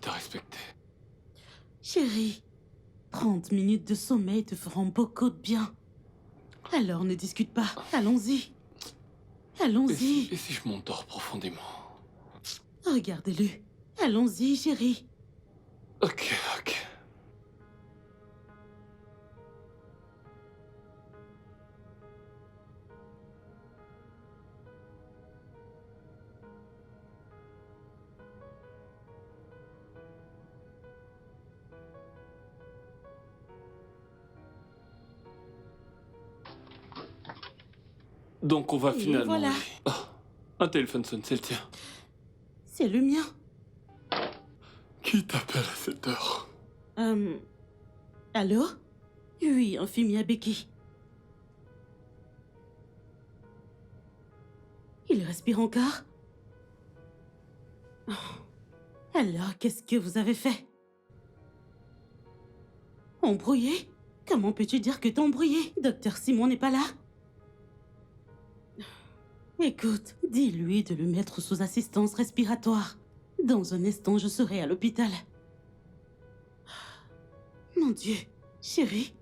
à respecter. Chérie, 30 minutes de sommeil te feront beaucoup de bien. Alors ne discute pas, allons-y. Allons-y. Et si je m'endors profondément? Regardez-le. Allons-y, chérie. Ok. Donc on va Et finalement... voilà. Ah, un téléphone sonne, c'est le tien. C'est le mien. Qui t'appelle à cette heure? Allô? Oui, infirmière Becky. Il respire encore? Oh. Alors, qu'est-ce que vous avez fait? Embrouillé? Comment peux-tu dire que t'as embrouillé? Docteur Simon n'est pas là? Écoute, dis-lui de le mettre sous assistance respiratoire. Dans un instant, je serai à l'hôpital. Mon Dieu, chérie,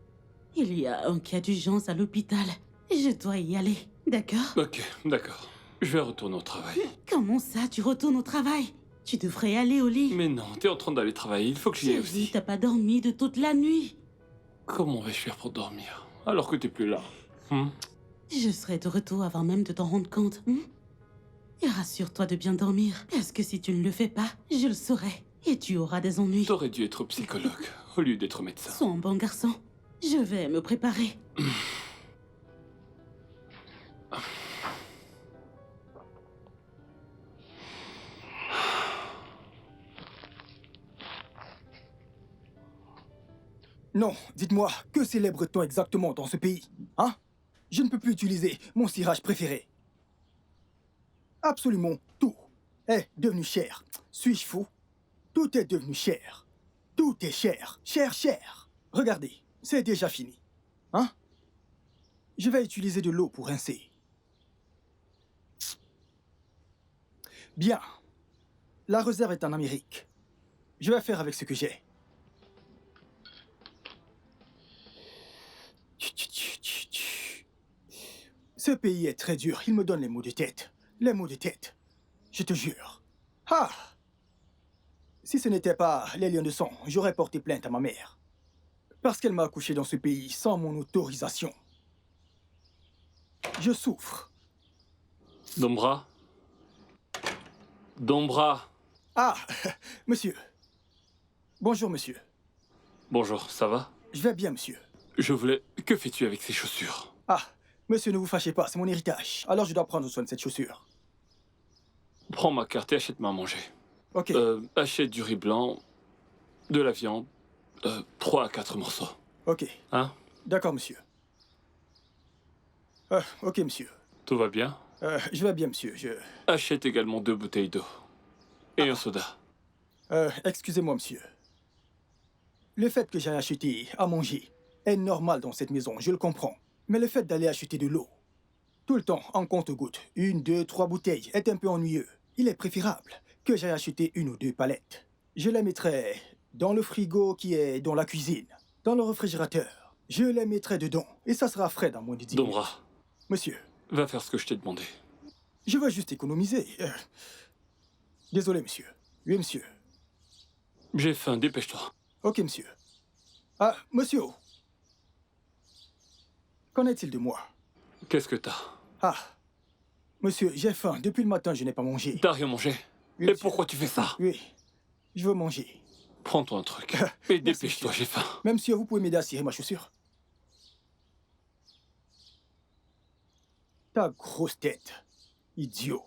il y a un cas d'urgence à l'hôpital. Je dois y aller, d'accord? Ok, d'accord. Je vais retourner au travail. Comment ça, tu retournes au travail? Tu devrais aller au lit. Mais non, t'es en train d'aller travailler, il faut que j'y aille Chérie, aussi. t'as pas dormi de toute la nuit. Comment vais-je faire pour dormir alors que t'es plus là? Je serai de retour avant même de t'en rendre compte. Et rassure-toi de bien dormir, parce que si tu ne le fais pas, je le saurai. Et tu auras des ennuis. T'aurais dû être psychologue au lieu d'être médecin. Sois un bon garçon. Je vais me préparer. Non, dites-moi, que célèbre-t-on exactement dans ce pays? Hein? Je ne peux plus utiliser mon cirage préféré. Absolument tout est devenu cher. Suis-je fou? Tout est devenu cher. Tout est cher. Cher. Regardez, c'est déjà fini. Hein? Je vais utiliser de l'eau pour rincer. Bien. La réserve est en Amérique. Je vais faire avec ce que j'ai. Ce pays est très dur. Il me donne les maux de tête. Les maux de tête. Je te jure. Ah! Si ce n'était pas les liens de sang, j'aurais porté plainte à ma mère. Parce qu'elle m'a accouché dans ce pays sans mon autorisation. Je souffre. Dombra? Ah! Monsieur. Bonjour, monsieur. Bonjour, ça va? Je vais bien, monsieur. Je voulais... Que fais-tu avec ces chaussures? Ah! Monsieur, ne vous fâchez pas, c'est mon héritage. Alors je dois prendre soin de cette chaussure. Prends ma carte et achète-moi à manger. Ok. Achète du riz blanc, de la viande, 3 à 4 morceaux. Ok. Hein? D'accord, monsieur. Ok, monsieur. Tout va bien? Je vais bien, monsieur. Achète également 2 bouteilles d'eau. Et un soda. Excusez-moi, monsieur. Le fait que j'aille acheter à manger est normal dans cette maison, je le comprends. Mais le fait d'aller acheter de l'eau, tout le temps, en compte-gouttes, 1, 2, 3 bouteilles, est un peu ennuyeux. Il est préférable que j'aille acheter 1 ou 2 palettes. Je les mettrai dans le frigo qui est dans la cuisine, dans le réfrigérateur. Je les mettrai dedans, et ça sera frais dans moins de 10 minutes. Dombra, Monsieur, va faire ce que je t'ai demandé. je veux juste économiser. Désolé, monsieur. Oui, monsieur. J'ai faim, dépêche-toi. Ok, monsieur. Ah, monsieur. Qu'en est-il de moi? Qu'est-ce que t'as? Ah. Monsieur, j'ai faim. Depuis le matin, je n'ai pas mangé. T'as rien mangé? Oui, Et monsieur. pourquoi tu fais ça? Oui. Je veux manger. Prends-toi un truc. Et dépêche-toi, monsieur. j'ai faim. Même monsieur, vous pouvez m'aider à cirer ma chaussure? Ta grosse tête. Idiot.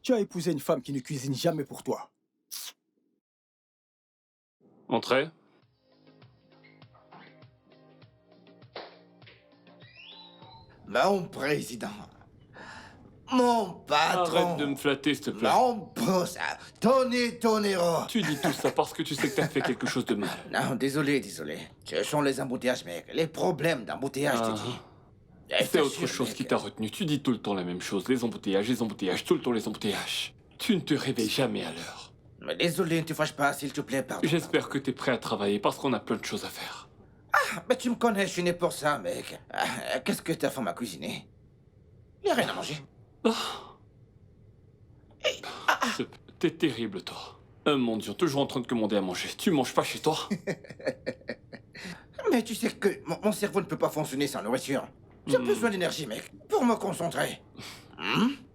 Tu as épousé une femme qui ne cuisine jamais pour toi. Entrez. Mon président, mon patron, Arrête de me flatter, s'il te plaît. mon boss, Tony Tonero. Tu dis tout ça parce que tu sais que t'as fait quelque chose de mal. Non, désolé. Ce sont les embouteillages, mec. Les problèmes d'embouteillage, tu dis. C'est autre chose qui t'a retenu. Tu dis tout le temps la même chose. Les embouteillages, tout le temps les embouteillages. Tu ne te réveilles jamais à l'heure. Mais désolé, ne te fâche pas, s'il te plaît, pardon. J'espère que t'es prêt à travailler parce qu'on a plein de choses à faire. Mais tu me connais, je suis né pour ça, mec. Qu'est-ce que ta femme a cuisiné? Il n'y a rien à manger. T'es terrible, toi. Mon Dieu, toujours en train de commander à manger. Tu manges pas chez toi? Mais tu sais que mon cerveau ne peut pas fonctionner sans nourriture. J'ai besoin d'énergie, mec, pour me concentrer.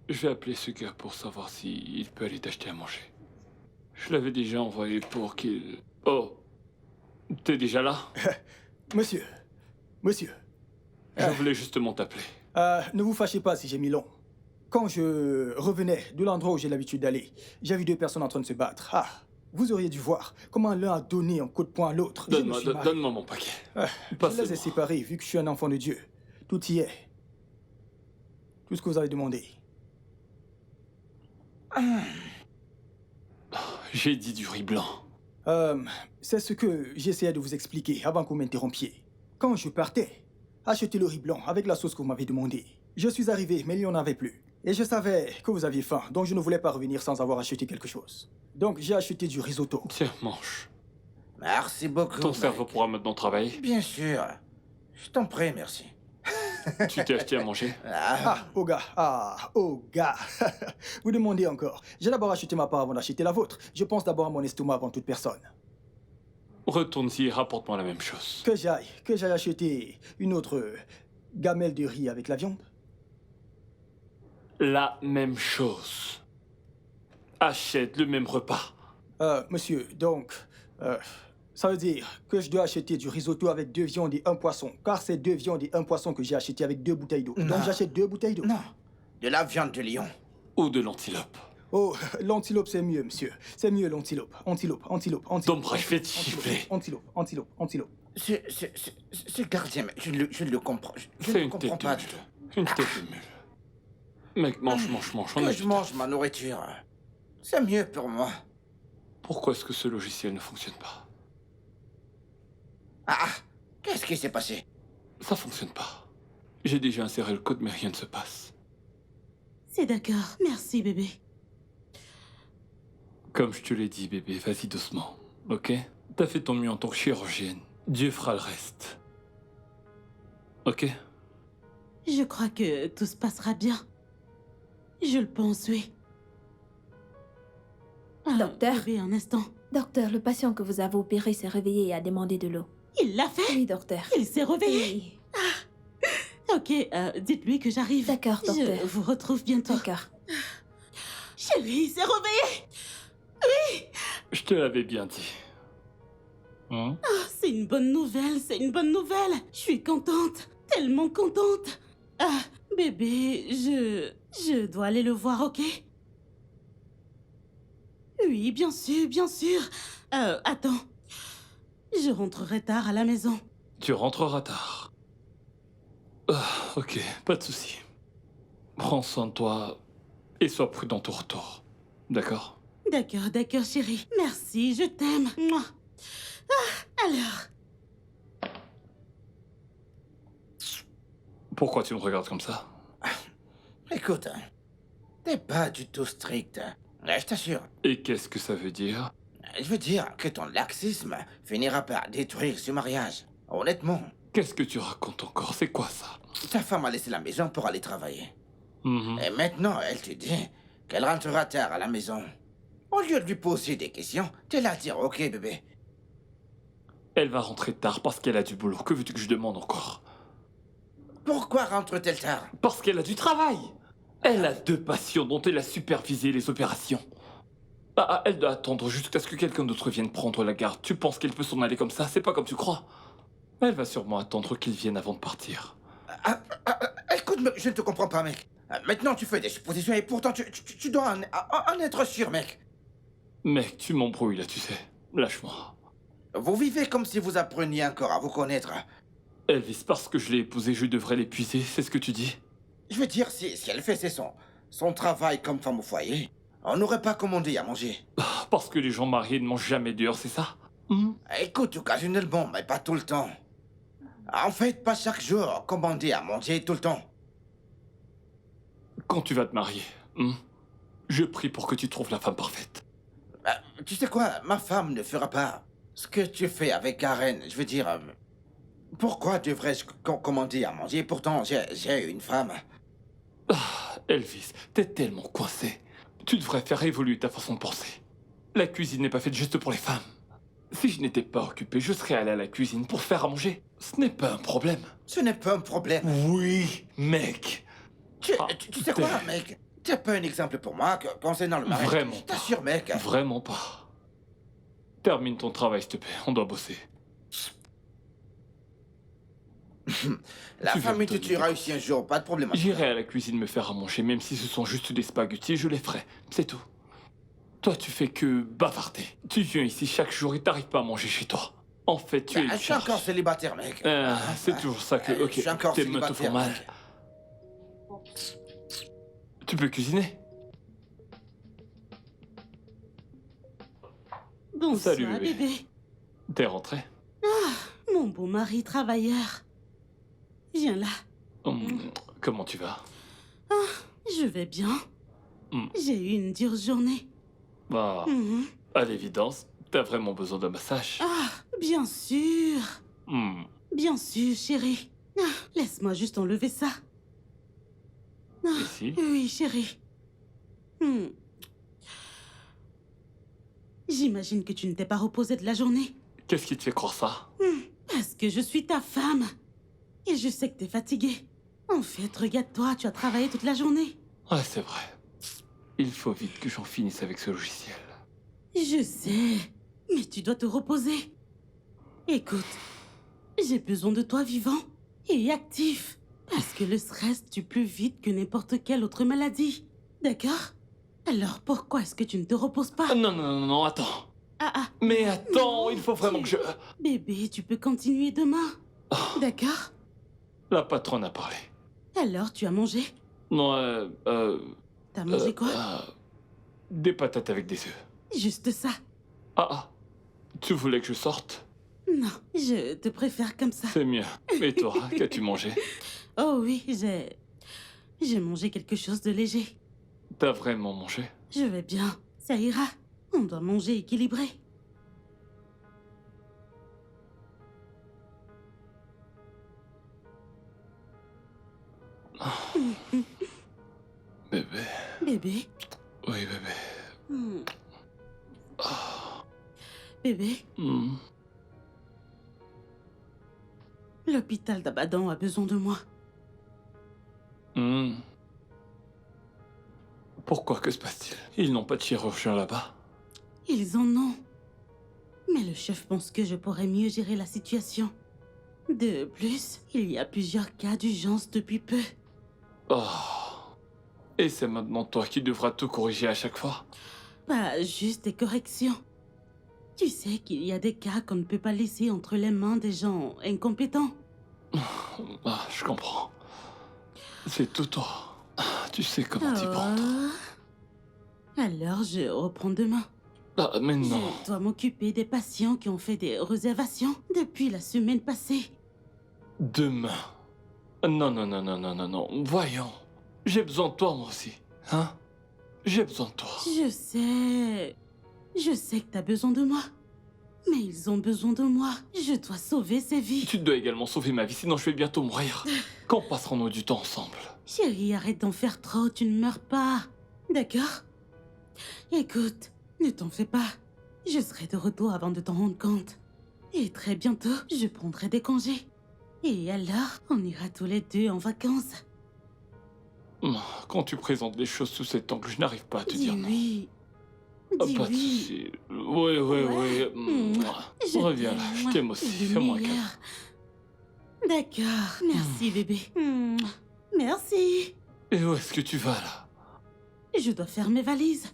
Je vais appeler ce gars pour savoir s'il peut aller t'acheter à manger. Je l'avais déjà envoyé pour qu'il... Oh, t'es déjà là? Monsieur, monsieur, Je voulais justement t'appeler. ne vous fâchez pas si j'ai mis long. Quand je revenais de l'endroit où j'ai l'habitude d'aller, j'ai vu deux personnes en train de se battre. Ah, vous auriez dû voir comment l'un a donné un coup de poing à l'autre. Je me suis marré. Donne-moi mon paquet. Je les ai Passez-moi. séparés vu que je suis un enfant de Dieu. Tout y est. Tout ce que vous avez demandé. J'ai dit du riz blanc. C'est ce que j'essayais de vous expliquer avant que vous m'interrompiez. Quand je partais, acheter le riz blanc avec la sauce que vous m'avez demandé. Je suis arrivé, mais il n'y en avait plus. Et je savais que vous aviez faim, donc je ne voulais pas revenir sans avoir acheté quelque chose. Donc j'ai acheté du risotto. Tiens, mange. Merci beaucoup, Ton mec. cerveau pourra maintenant travailler. Bien sûr. Je t'en prie, merci. Tu t'es acheté à manger? Ah, oh gars. Vous demandez encore. J'ai d'abord acheté ma part avant d'acheter la vôtre. Je pense d'abord à mon estomac avant toute personne. Retourne-y et rapporte-moi la même chose. Que j'aille acheter une autre gamelle de riz avec la viande. La même chose. Achète le même repas. Monsieur, donc, ça veut dire que je dois acheter du risotto avec 2 viandes et 1 poisson. Car c'est 2 viandes et 1 poisson que j'ai acheté avec 2 bouteilles d'eau. Non. Donc j'achète 2 bouteilles d'eau. Non, de la viande de lion. Ou de l'antilope. Oh, l'antilope c'est mieux, monsieur. C'est mieux l'antilope. Antilope. Dombra, je vais te gifler. Antilope. Ce gardien, mec, je ne le comprends. Je ne C'est le une comprends tête de pas mule. du tout. Une tête de mule. Mec, mange. On Que a je du mange ma nourriture. C'est mieux pour moi. Pourquoi est-ce que ce logiciel ne fonctionne pas? Qu'est-ce qui s'est passé? Ça fonctionne pas. J'ai déjà inséré le code, mais rien ne se passe. C'est d'accord. Merci, bébé. Comme je te l'ai dit, bébé, vas-y doucement, ok? T'as fait ton mieux en tant que chirurgienne. Dieu fera le reste. Ok? Je crois que tout se passera bien. Je le pense, oui. Docteur? Bébé, un instant. Docteur, le patient que vous avez opéré s'est réveillé et a demandé de l'eau. Il l'a fait? Oui, docteur. Il s'est réveillé? Oui. Ok, dites-lui que j'arrive. D'accord, docteur. Je vous retrouve bientôt. D'accord. Chérie, il s'est réveillé! Je te l'avais bien dit. Hein? C'est une bonne nouvelle, c'est une bonne nouvelle. Je suis contente, tellement contente. Bébé, je dois aller le voir, ok? Oui, bien sûr, bien sûr. Attends. Je rentrerai tard à la maison. Tu rentreras tard. Ok, pas de souci. Prends soin de toi et sois prudent au retour. D'accord? D'accord, chérie. Merci, je t'aime. Mouah. Alors, Pourquoi tu me regardes comme ça? Écoute, t'es pas du tout strict. Je t'assure. Et qu'est-ce que ça veut dire? Je veux dire que ton laxisme finira par détruire ce mariage. Honnêtement, Qu'est-ce que tu racontes encore? C'est quoi ça? ta femme a laissé la maison pour aller travailler. Mhm. Et maintenant, elle te dit qu'elle rentrera tard à la maison. Au lieu de lui poser des questions, t'es là à dire ok bébé. Elle va rentrer tard parce qu'elle a du boulot. Que veux-tu que je demande encore? Pourquoi rentre-t-elle tard? Parce qu'elle a du travail. Elle a 2 patients dont elle a supervisé les opérations. Elle doit attendre jusqu'à ce que quelqu'un d'autre vienne prendre la garde. Tu penses qu'elle peut s'en aller comme ça? C'est pas comme tu crois. Elle va sûrement attendre qu'il vienne avant de partir. Écoute, je ne te comprends pas, mec. Maintenant, tu fais des suppositions et pourtant, tu dois en être sûr, mec. Mec, tu m'embrouilles là, tu sais. Lâche-moi. Vous vivez comme si vous appreniez encore à vous connaître. Elvis, parce que je l'ai épousée, je devrais l'épuiser, c'est ce que tu dis? Je veux dire, si elle fait son travail comme femme au foyer, on n'aurait pas commandé à manger. Parce que les gens mariés ne mangent jamais dehors, c'est ça? Écoute, occasionnellement, mais pas tout le temps. En fait, pas chaque jour, commander à manger tout le temps. Quand tu vas te marier, Je prie pour que tu trouves la femme parfaite. Tu sais quoi, ma femme ne fera pas ce que tu fais avec Karen. Je veux dire, pourquoi devrais-je commander à manger? Pourtant, j'ai une femme. Elvis, t'es tellement coincé. Tu devrais faire évoluer ta façon de penser. La cuisine n'est pas faite juste pour les femmes. Si je n'étais pas occupé, je serais allé à la cuisine pour faire à manger. Ce n'est pas un problème. Ce n'est pas un problème. Oui, mec. Tu sais quoi, mec? T'as pas un exemple pour moi concernant le mariage? Vraiment Je pas. t'assure, mec. Vraiment pas. Termine ton travail, s'il te plaît. On doit bosser. La Tu vas famille me te donner tuera des ici un jour, pas de problème. J'irai à la cuisine me faire à manger, même si ce sont juste des spaghettis, je les ferai. C'est tout. Toi, tu fais que bavarder. Tu viens ici chaque jour et t'arrives pas à manger chez toi. En fait, tu es une Je suis charge. encore célibataire, mec. C'est toujours ça que... Ok, Je suis encore tes mains te célibataire, font mal. mec. Tu peux cuisiner. Bonsoir, Salut, bébé. bébé. T'es rentré. Mon beau mari travailleur. Viens là. Comment tu vas? Je vais bien. Hmm. J'ai eu une dure journée. Bah, Mhm. à l'évidence, t'as vraiment besoin d'un massage. Bien sûr. Hmm. Bien sûr, chérie. Laisse-moi juste enlever ça. Ici? Oui, chérie. Hmm. J'imagine que tu ne t'es pas reposée de la journée. Qu'est-ce qui te fait croire ça? Parce que je suis ta femme. Et je sais que t'es fatiguée. En fait, regarde-toi, tu as travaillé toute la journée. Ouais, c'est vrai. Il faut vite que j'en finisse avec ce logiciel. Je sais, mais tu dois te reposer. Écoute, j'ai besoin de toi vivant et actif. Parce que le stress tue plus vite que n'importe quelle autre maladie. D'accord? Alors pourquoi est-ce que tu ne te reposes pas? Non, attends. Mais attends, il faut vraiment que je... Bébé, tu peux continuer demain. D'accord? La patronne a parlé. Alors, tu as mangé? Non, T'as mangé quoi? des patates avec des œufs. Juste ça. Tu voulais que je sorte? Non, je te préfère comme ça. C'est mieux. Et toi, qu'as-tu mangé? Oh oui, j'ai mangé quelque chose de léger. T'as vraiment mangé? Je vais bien. Ça ira. On doit manger équilibré. Bébé. Bébé. Oui, bébé. Hmm. Bébé, l'hôpital d'Abadan a besoin de moi. Pourquoi? Que se passe-t-il? Ils n'ont pas de chirurgien là-bas? Ils en ont. Mais le chef pense que je pourrais mieux gérer la situation. De plus, il y a plusieurs cas d'urgence depuis peu. Et c'est maintenant toi qui devras tout corriger à chaque fois? Pas juste des corrections. Tu sais qu'il y a des cas qu'on ne peut pas laisser entre les mains des gens incompétents. Je comprends. C'est tout toi. Tu sais comment t'y prendre. Alors je reprends demain. Mais non. Je dois m'occuper des patients qui ont fait des réservations depuis la semaine passée. Demain. Non. Voyons. J'ai besoin de toi, moi aussi. Hein? J'ai besoin de toi. Je sais. Je sais que t'as besoin de moi. Mais ils ont besoin de moi. Je dois sauver ces vies. Tu dois également sauver ma vie, sinon je vais bientôt mourir. Quand passerons-nous du temps ensemble? Chérie, arrête d'en faire trop, tu ne meurs pas. D'accord? Écoute, ne t'en fais pas. Je serai de retour avant de t'en rendre compte. Et très bientôt, je prendrai des congés. Et alors, on ira tous les deux en vacances. Quand tu présentes les choses sous cet angle, je n'arrive pas à te Dis dire non. oui. Dis Pas de oui. souci. Oui. Je Reviens là, t'aime. je t'aime aussi. Le Fais-moi un câlin. meilleur. D'accord. Merci, bébé. Merci. Et où est-ce que tu vas là? Je dois faire mes valises.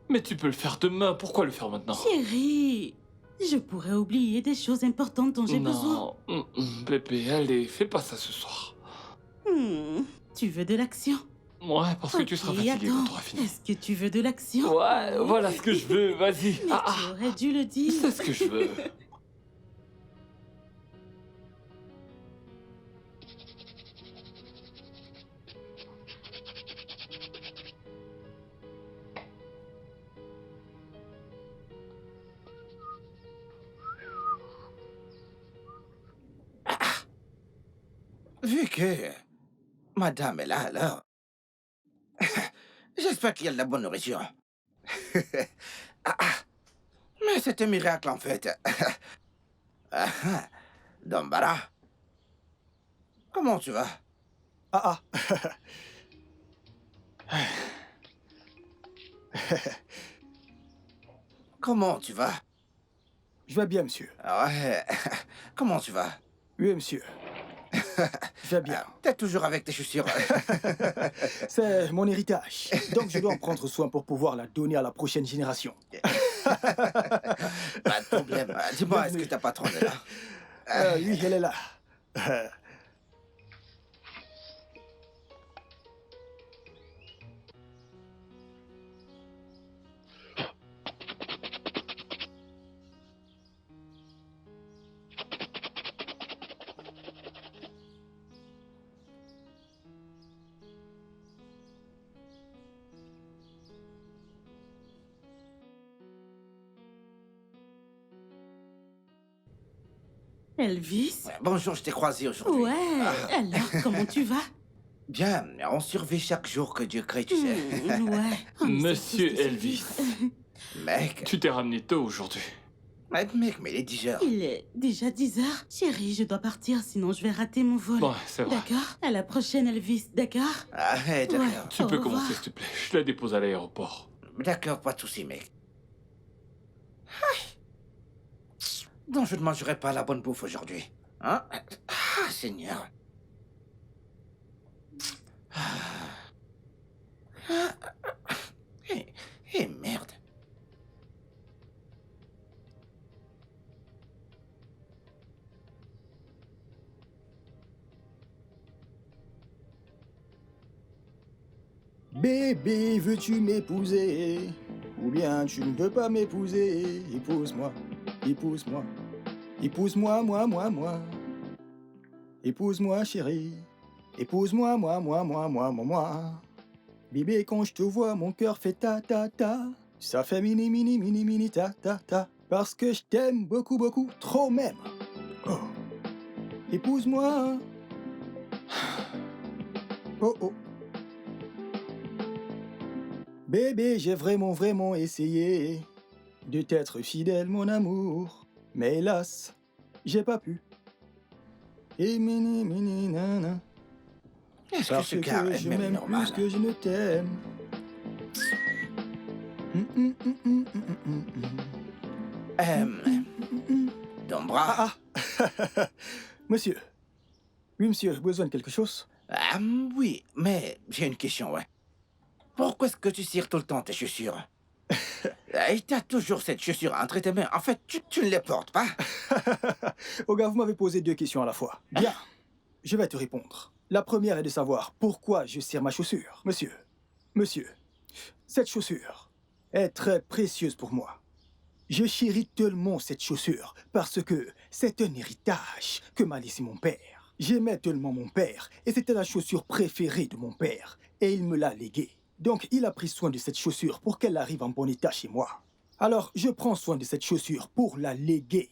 Mais tu peux le faire demain, pourquoi le faire maintenant? Chérie, je pourrais oublier des choses importantes dont j'ai besoin. Non, bébé, allez, fais pas ça ce soir. Tu veux de l'action? Ouais, parce que tu seras fatigué attends. quand tu auras fini. Est-ce que tu veux de l'action? Ouais, voilà ce que je veux, vas-y. Mais tu aurais dû le dire. C'est ce que je veux. vu que madame est là, alors... J'espère qu'il y a de la bonne nourriture. Ah, ah. Mais c'est un miracle, en fait. Ah, ah. Dombara, comment tu vas? Ah Comment tu vas? Je vais bien, monsieur. Ouais. Comment tu vas? Oui, monsieur. Je vais bien. T'es toujours avec tes chaussures. C'est mon héritage. Donc je dois en prendre soin pour pouvoir la donner à la prochaine génération. Pas de problème. Dis-moi, est-ce que ta patronne est là? Oui, elle est là. Elvis? Bonjour, je t'ai croisé aujourd'hui. Ouais, alors, comment tu vas? Bien, on survit chaque jour que Dieu crée, tu sais. Ouais. On essaie Monsieur tous de Elvis, survivre. Mec, tu t'es ramené tôt aujourd'hui. mais il est 10 heures. Il est déjà 10 heures. Chérie, je dois partir, sinon je vais rater mon vol. Ouais, c'est vrai. D'accord? À la prochaine, Elvis, d'accord? Ah, d'accord. Ouais. Tu Au peux revoir. commencer, s'il te plaît. Je la dépose à l'aéroport. D'accord, pas de souci, mec. Donc je ne mangerai pas la bonne bouffe aujourd'hui. Hein? Ah, Seigneur. Merde. Bébé, veux-tu m'épouser? Ou bien tu ne veux pas m'épouser? Épouse-moi, épouse-moi, épouse-moi, moi. Épouse-moi, chérie. Épouse-moi, moi. Bébé, quand je te vois, mon cœur fait ta. Ça fait mini ta. Parce que je t'aime beaucoup, trop même. Oh. Épouse-moi. Oh. Bébé, j'ai vraiment essayé de t'être fidèle, mon amour. Mais hélas, j'ai pas pu. Et mini nana. Est-ce que Parce ce que gars est je même m'aime normal? plus que je ne t'aime. Dombra? Monsieur. Oui, monsieur, besoin de quelque chose? Oui, mais j'ai une question, ouais. Pourquoi est-ce que tu cires tout le temps tes chaussures? Et t'as toujours cette chaussure entre tes mains. En fait, tu ne les portes pas. Oh gars, vous m'avez posé 2 questions à la fois. Bien, je vais te répondre. La première est de savoir pourquoi je cire ma chaussure. Monsieur, cette chaussure est très précieuse pour moi. Je chéris tellement cette chaussure parce que c'est un héritage que m'a laissé mon père. J'aimais tellement mon père et c'était la chaussure préférée de mon père et il me l'a léguée. Donc il a pris soin de cette chaussure pour qu'elle arrive en bon état chez moi. Alors je prends soin de cette chaussure pour la léguer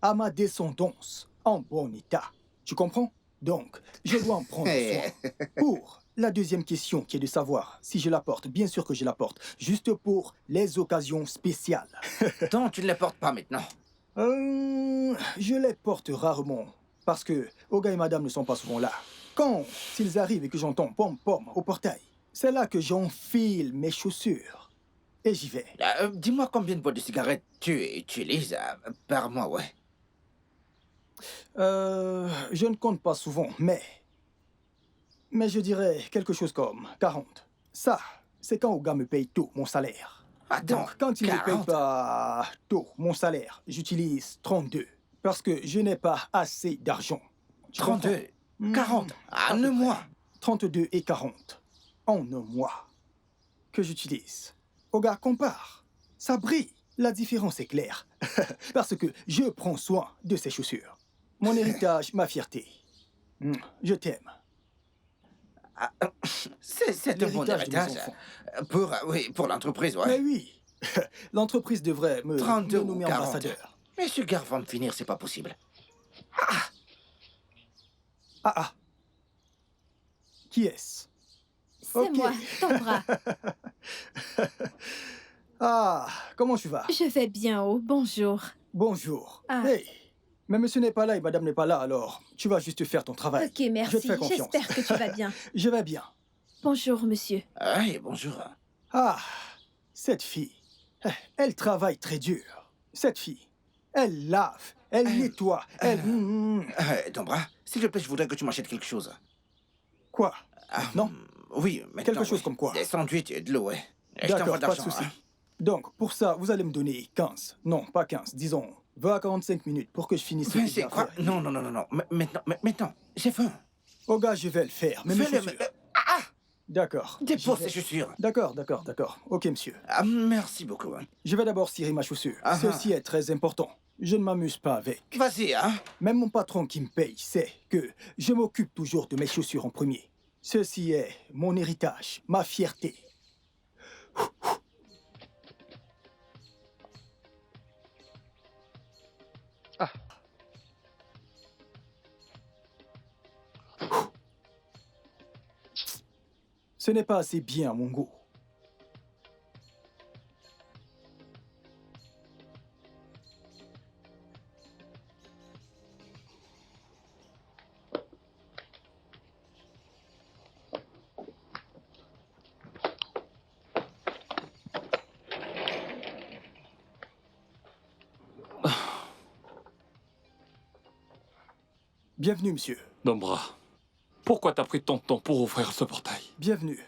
à ma descendance en bon état. Tu comprends? Donc je dois en prendre soin. Pour la deuxième question qui est de savoir si je la porte, bien sûr que je la porte, juste pour les occasions spéciales. Donc, tu ne les portes pas maintenant. Je les porte rarement parce que Oga et Madame ne sont pas souvent là. Quand s'ils arrivent et que j'entends pom au portail, c'est là que j'enfile mes chaussures et j'y vais. Dis-moi combien de boîtes de cigarettes tu utilises par mois, ouais. Je ne compte pas souvent, mais je dirais quelque chose comme 40. Ça, c'est quand Oga me paye tôt mon salaire. Attends, Donc, quand il ne 40? paye pas tôt mon salaire, j'utilise 32 parce que je n'ai pas assez d'argent. Tu 32, comprends? 40, À en peu un près. mois. 32 et 40 en un mois que j'utilise. Oga, compare. Ça brille. La différence est claire. Parce que je prends soin de ces chaussures. Mon héritage, ma fierté. Je t'aime. C'est un bon L'héritage de mes héritage. enfants. Pour l'entreprise, ouais. Mais oui, l'entreprise devrait me 32 nommer ou 40. ambassadeur. Mais ce gars va me finir, c'est pas possible. Qui est-ce? C'est Ok. moi, Tambra. Ah, comment tu vas? Je vais bien, oh, bonjour. Bonjour. Ah. Hey, mais monsieur n'est pas là et madame n'est pas là, alors tu vas juste faire ton travail. Ok, merci. Je te fais confiance. J'espère que tu vas bien. Je vais bien. Bonjour, monsieur. Oui, bonjour. Ah, cette fille, elle travaille très dur. Cette fille, elle lave, elle nettoie, elle... Dombra, s'il te plaît, je voudrais que tu m'achètes quelque chose. Quoi? Non? Oui, maintenant. Quelque chose oui. comme quoi? Des sandwichs et de l'eau, ouais. Et je t'envoie D'accord, de pas de l'argent. souci. Hein. Donc, pour ça, vous allez me donner 15. Non, pas 15, disons 20 à 45 minutes pour que je finisse ce que j'ai C'est à quoi? faire. Non, non, non, non, non. Maintenant, j'ai faim. Oh gars, je vais le faire, mais mes Fais-le, chaussures. Ah, D'accord. dépose j'y vais. ces chaussures. D'accord, d'accord, d'accord. Ok, monsieur. Ah, merci beaucoup. Hein. Je vais d'abord cirer ma chaussure. Ah, Ceci est très important. Je ne m'amuse pas avec. Vas-y, hein. Même mon patron qui me paye sait que je m'occupe toujours de mes chaussures en premier. Ceci est mon héritage, ma fierté. Ce n'est pas assez bien à mon goût. Bienvenue, monsieur. Dombra, pourquoi t'as pris tant de temps pour ouvrir ce portail? Bienvenue.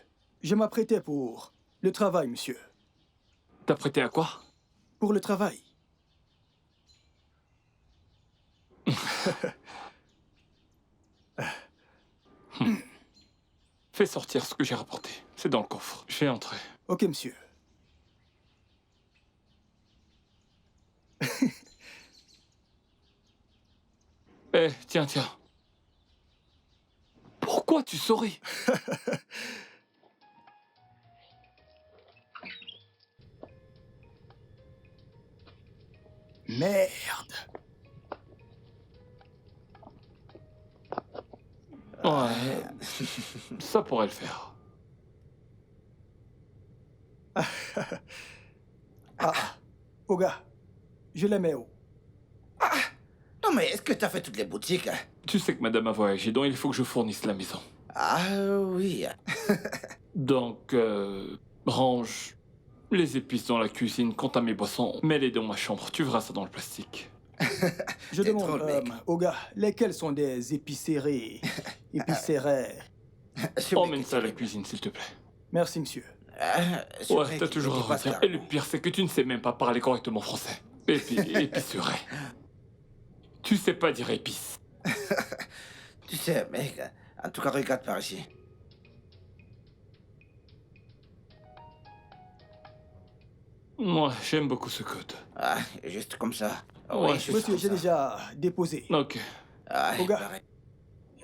Je m'apprêtais pour le travail, monsieur. T'as prêté à quoi? Pour le travail. Fais sortir ce que j'ai rapporté. C'est dans le coffre. Je vais entrer. Ok, monsieur. Eh, tiens, tiens. Pourquoi tu souris? Merde. Ouais. Ça pourrait le faire. Ah, Oga, je la mets où? Non, mais est-ce que t'as fait toutes les boutiques? Tu sais que madame a voyagé, donc il faut que je fournisse la maison. Ah, oui. Donc, range les épices dans la cuisine. Quant à mes boissons, mets-les dans ma chambre. Tu verras ça dans le plastique. Je T'es demande, trop le mec. Oga, lesquels sont des épiceries? Épiceries. Emmène ça à la cuisine, s'il te plaît. Merci, monsieur. Ouais, t'as toujours à redire. Et le pire, c'est que tu ne sais même pas parler correctement français. Et puis, épicerie. Tu sais pas dire épice. Tu sais, mec, en tout cas, regarde par ici. Moi, j'aime beaucoup ce code. Ah, juste comme ça. Ouais, juste Monsieur, comme j'ai ça. déjà déposé. Ok. Ah, Oga. pareil.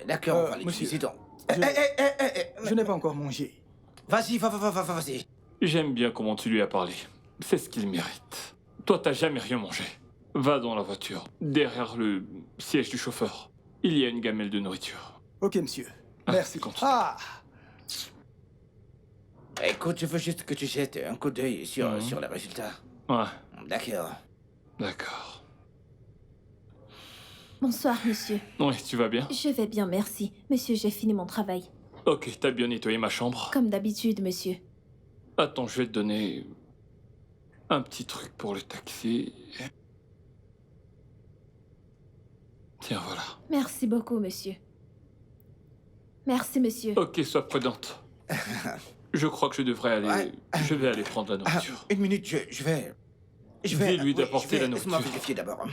D'accord, on va monsieur, l'utiliser donc. je- Eh, Je n'ai pas encore mangé. Vas-y, vas-y. J'aime bien comment tu lui as parlé. C'est ce qu'il mérite. Toi, t'as jamais rien mangé. Va dans la voiture, derrière le siège du chauffeur. Il y a une gamelle de nourriture. Ok, monsieur. Ah, Merci. continue. Ah, Écoute, je veux juste que tu jettes un coup d'œil sur, Mhm. sur les résultats. Ouais, D'accord. d'accord. Bonsoir, monsieur. Oui, tu vas bien? Je vais bien, merci. Monsieur, j'ai fini mon travail. Ok, t'as bien nettoyé ma chambre. Comme d'habitude, monsieur. Attends, je vais te donner un petit truc pour le taxi. Tiens, voilà. Merci beaucoup, monsieur. Merci, monsieur. Ok, sois prudente. Je crois que je devrais aller... Ouais. Je vais aller prendre la Ah, nourriture. une minute, je vais... Dis-lui oui, d'apporter la Laisse-moi nourriture. vérifier d'abord. Hein.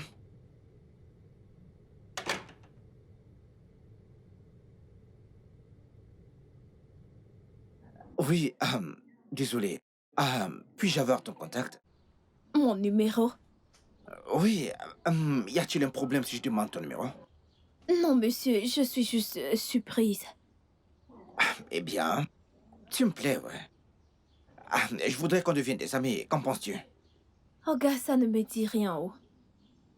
Oui, désolé. Puis-je avoir ton contact? Mon numéro? Oui, y a-t-il un problème si je demande ton numéro? Non, monsieur, je suis juste surprise. Eh bien, tu me plais, ouais. Je voudrais qu'on devienne des amis. Qu'en penses-tu? Oh, gars, ça ne me dit rien, oh.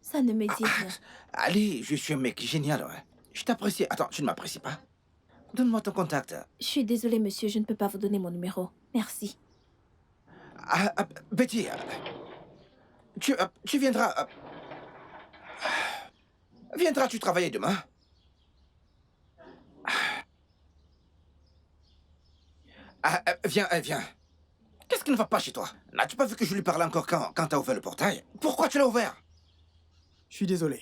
Ça ne me dit rien. Allez, je suis un mec génial, ouais. Je t'apprécie. Attends, tu ne m'apprécies pas? donne-moi ton contact. Je suis désolée, monsieur, je ne peux pas vous donner mon numéro. Merci. Betty, tu viendras... viendras-tu travailler demain? Viens. Qu'est-ce qui ne va pas chez toi? N'as-tu pas vu que je lui parlais encore quand t'as ouvert le portail? Pourquoi tu l'as ouvert? Je suis désolé.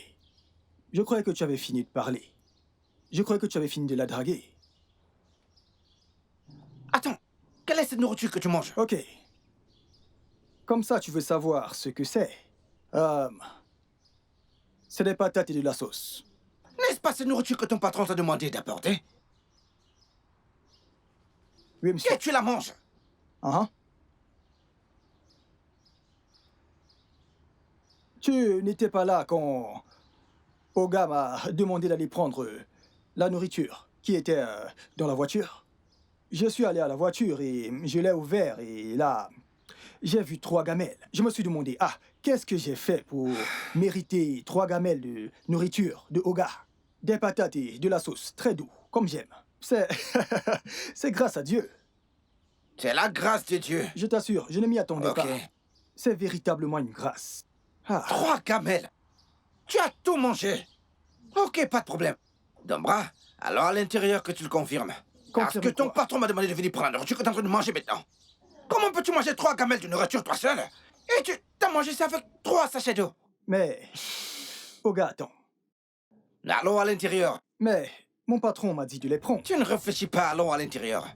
Je croyais que tu avais fini de parler. Je croyais que tu avais fini de la draguer. Attends, quelle est cette nourriture que tu manges? Ok. Comme ça, tu veux savoir ce que c'est. C'est des patates et de la sauce. N'est-ce pas cette nourriture que ton patron t'a demandé d'apporter? Oui, monsieur. Et tu la manges? Ah, Tu n'étais pas là quand Oga m'a demandé d'aller prendre la nourriture qui était dans la voiture. Je suis allé à la voiture et je l'ai ouvert et là, j'ai vu 3 gamelles. Je me suis demandé, qu'est-ce que j'ai fait pour mériter 3 gamelles de nourriture de Oga? Des patates et de la sauce, très doux, comme j'aime. C'est... c'est grâce à Dieu. C'est la grâce de Dieu. Je t'assure, je ne m'y attendais Ok. pas. C'est véritablement une grâce. 3 gamelles. Tu as tout mangé. Ok, pas de problème. Dombra, alors à l'intérieur que tu le confirmes. Parce que ton quoi? patron m'a demandé de venir prendre la nourriture que tu es en train de manger maintenant. Comment peux-tu manger 3 gamelles de nourriture toi seul? Et tu t'as mangé ça avec 3 sachets d'eau. Mais... Oga, attends. Allons à l'intérieur. Mais mon patron m'a dit de les prendre. Tu ne réfléchis pas, allons à l'intérieur.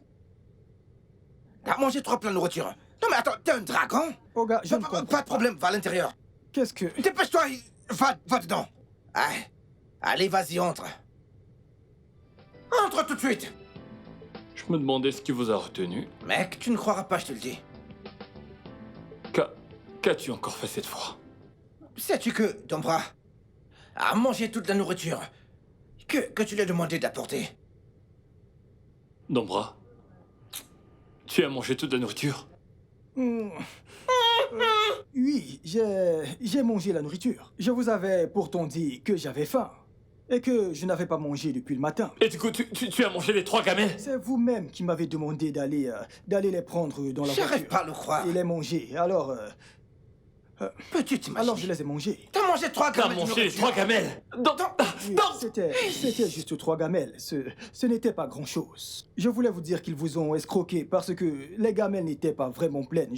T'as mangé 3 plats de nourriture. Non mais attends, t'es un dragon? Oga, je ne comprends Pas de problème, va à l'intérieur. Qu'est-ce que... Dépêche-toi, va dedans. Allez, vas-y, entre. Entre tout de suite. Je me demandais ce qui vous a retenu. Mec, tu ne croiras pas, je te le dis. Qu'as-tu encore fait cette fois? Sais-tu que, Dombra a mangé toute la nourriture que tu lui as demandé d'apporter? Dombra, tu as mangé toute la nourriture? Oui, j'ai mangé la nourriture. Je vous avais pourtant dit que j'avais faim. Et que je n'avais pas mangé depuis le matin. Et du coup, tu as mangé les 3 gamelles? C'est vous-même qui m'avez demandé d'aller les prendre dans la voiture. J'arrive pas à le croire. Et les manger. Alors, Peux-tu t'imaginer? alors je les ai mangés. T'as mangé 3 T'as gamelles de mangé les nourriture. 3 gamelles? Oui, c'était juste 3 gamelles. Ce n'était pas grand-chose. Je voulais vous dire qu'ils vous ont escroqué parce que les gamelles n'étaient pas vraiment pleines.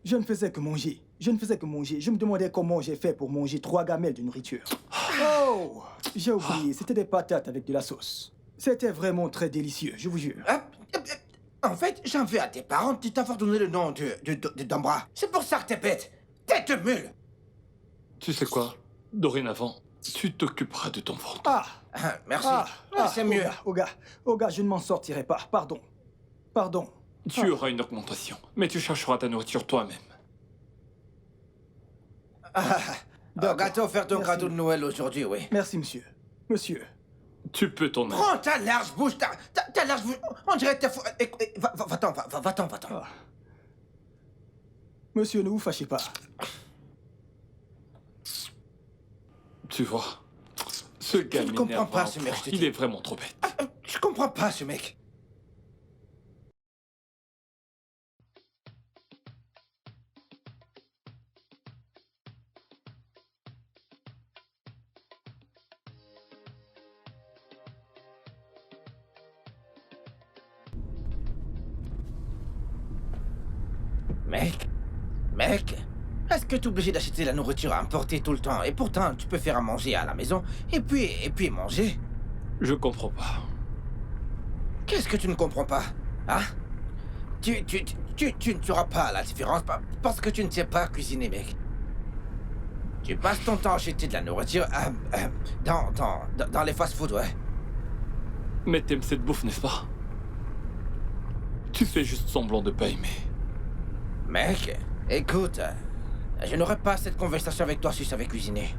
Je ne faisais que manger. Je ne faisais que manger. Je me demandais comment j'ai fait pour manger 3 gamelles de nourriture. Oh, j'ai oublié. C'était des patates avec de la sauce. C'était vraiment très délicieux, je vous jure. En fait, j'en veux à tes parents de t'avoir donné le nom de Dombra. C'est pour ça que t'es bête. Tête de mule. Tu sais quoi? Dorénavant, tu t'occuperas de ton ventre. Merci. C'est mieux. Oga, je ne m'en sortirai pas. Pardon. Tu auras une augmentation, mais tu chercheras ta nourriture toi-même. Gâteau offert ton Merci. cadeau de Noël aujourd'hui, oui. Merci, monsieur. Monsieur. Tu peux t'en aller. Prends ta large bouche, ta large bouche. On dirait que t'es fou. Va-t'en. Monsieur, ne vous fâchez pas. Tu vois, ce gars ne comprends m'énerve pas, à un ce mec, point. je te dis. Il est vraiment trop bête. Je comprends pas ce mec. Mec, est-ce que tu es obligé d'acheter la nourriture à emporter tout le temps? Et pourtant, tu peux faire à manger à la maison, et puis manger. Je comprends pas. Qu'est-ce que tu ne comprends pas? Hein? Tu ne sauras pas la différence parce que tu ne sais pas cuisiner, mec. Tu passes ton temps à acheter de la nourriture dans les fast-food, ouais. Mais t'aimes cette bouffe, n'est-ce pas? Tu fais juste semblant de pas aimer. Mec, écoute, je n'aurais pas cette conversation avec toi si je savais cuisiner.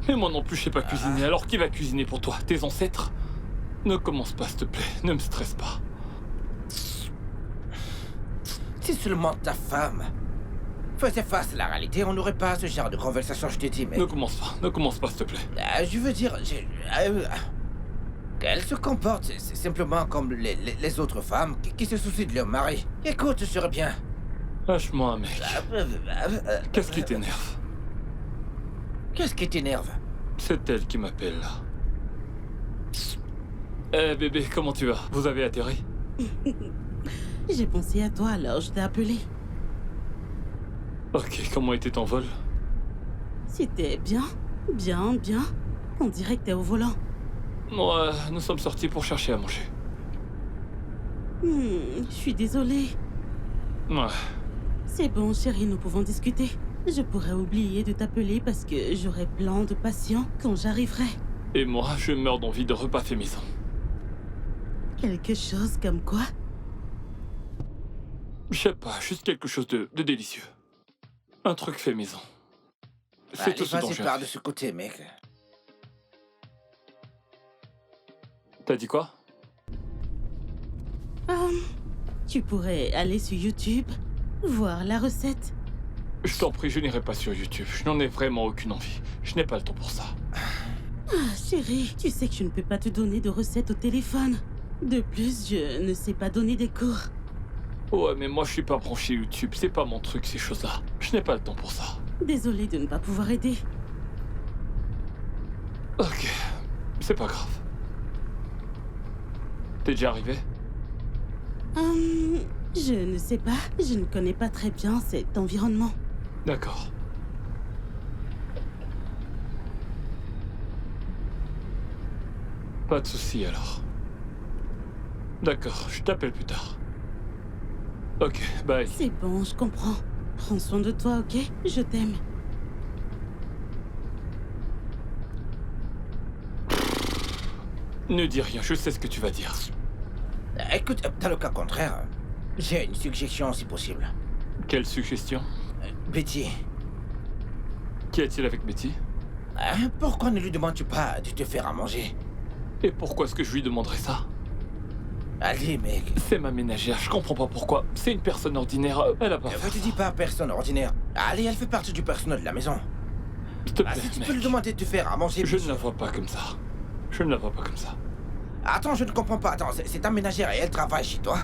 Mais moi non plus, je sais pas cuisiner. Alors qui va cuisiner pour toi? Tes ancêtres? Ne commence pas, s'il te plaît. Ne me stresse pas. Si seulement ta femme faisait face à la réalité, on n'aurait pas ce genre de conversation, je te dis, mais... Ne commence pas, s'il te plaît. je veux dire, Elle se comporte simplement comme les autres femmes qui se soucient de leur mari. Écoute, je serais bien. Lâche-moi, mec. Qu'est-ce qui t'énerve? Qu'est-ce qui t'énerve? C'est elle qui m'appelle, là. Eh, bébé, comment tu vas? Vous avez atterri? J'ai pensé à toi, alors je t'ai appelé. Ok, comment était ton vol? C'était bien, bien, bien. On dirait que t'es au volant. Ouais, nous sommes sortis pour chercher à manger. Je suis désolée. Ouais. C'est bon, chérie, nous pouvons discuter. Je pourrais oublier de t'appeler parce que j'aurai plein de patients quand j'arriverai. Et moi, je meurs d'envie de repas fait maison. Quelque chose comme quoi? Je sais pas, juste quelque chose de délicieux. Un truc fait maison. C'est Allez, tout ce dont vas-y, j'ai pars envie. de ce côté, mec. T'as dit quoi? Tu pourrais aller sur YouTube, voir la recette. Je t'en prie, je n'irai pas sur YouTube. Je n'en ai vraiment aucune envie. Je n'ai pas le temps pour ça. Ah, chérie, tu sais que je ne peux pas te donner de recettes au téléphone. De plus, je ne sais pas donner des cours. Ouais, mais moi, je suis pas branché YouTube. C'est pas mon truc, ces choses-là. Je n'ai pas le temps pour ça. Désolée de ne pas pouvoir aider. Ok. C'est pas grave. T'es déjà arrivé? Je ne sais pas. Je ne connais pas très bien cet environnement. D'accord. Pas de souci alors. D'accord, je t'appelle plus tard. Ok, bye. C'est bon, je comprends. Prends soin de toi, ok? Je t'aime. Ne dis rien, je sais ce que tu vas dire. Écoute, dans le cas contraire, j'ai une suggestion si possible. Quelle suggestion? Betty, Qu'y a-t-il avec Betty? pourquoi ne lui demandes-tu pas de te faire à manger? Et pourquoi est-ce que je lui demanderais ça? Allez, mec. C'est ma ménagère, je comprends pas pourquoi. C'est une personne ordinaire, elle a pas Ne fait te ça. dis pas personne ordinaire. Allez, elle fait partie du personnel de la maison. S'il te plaît, Si tu mec. peux lui demander de te faire à manger... Je ne la vois pas comme ça. Je ne la vois pas comme ça. Attends, je ne comprends pas. Attends, c'est ta ménagère et elle travaille chez toi.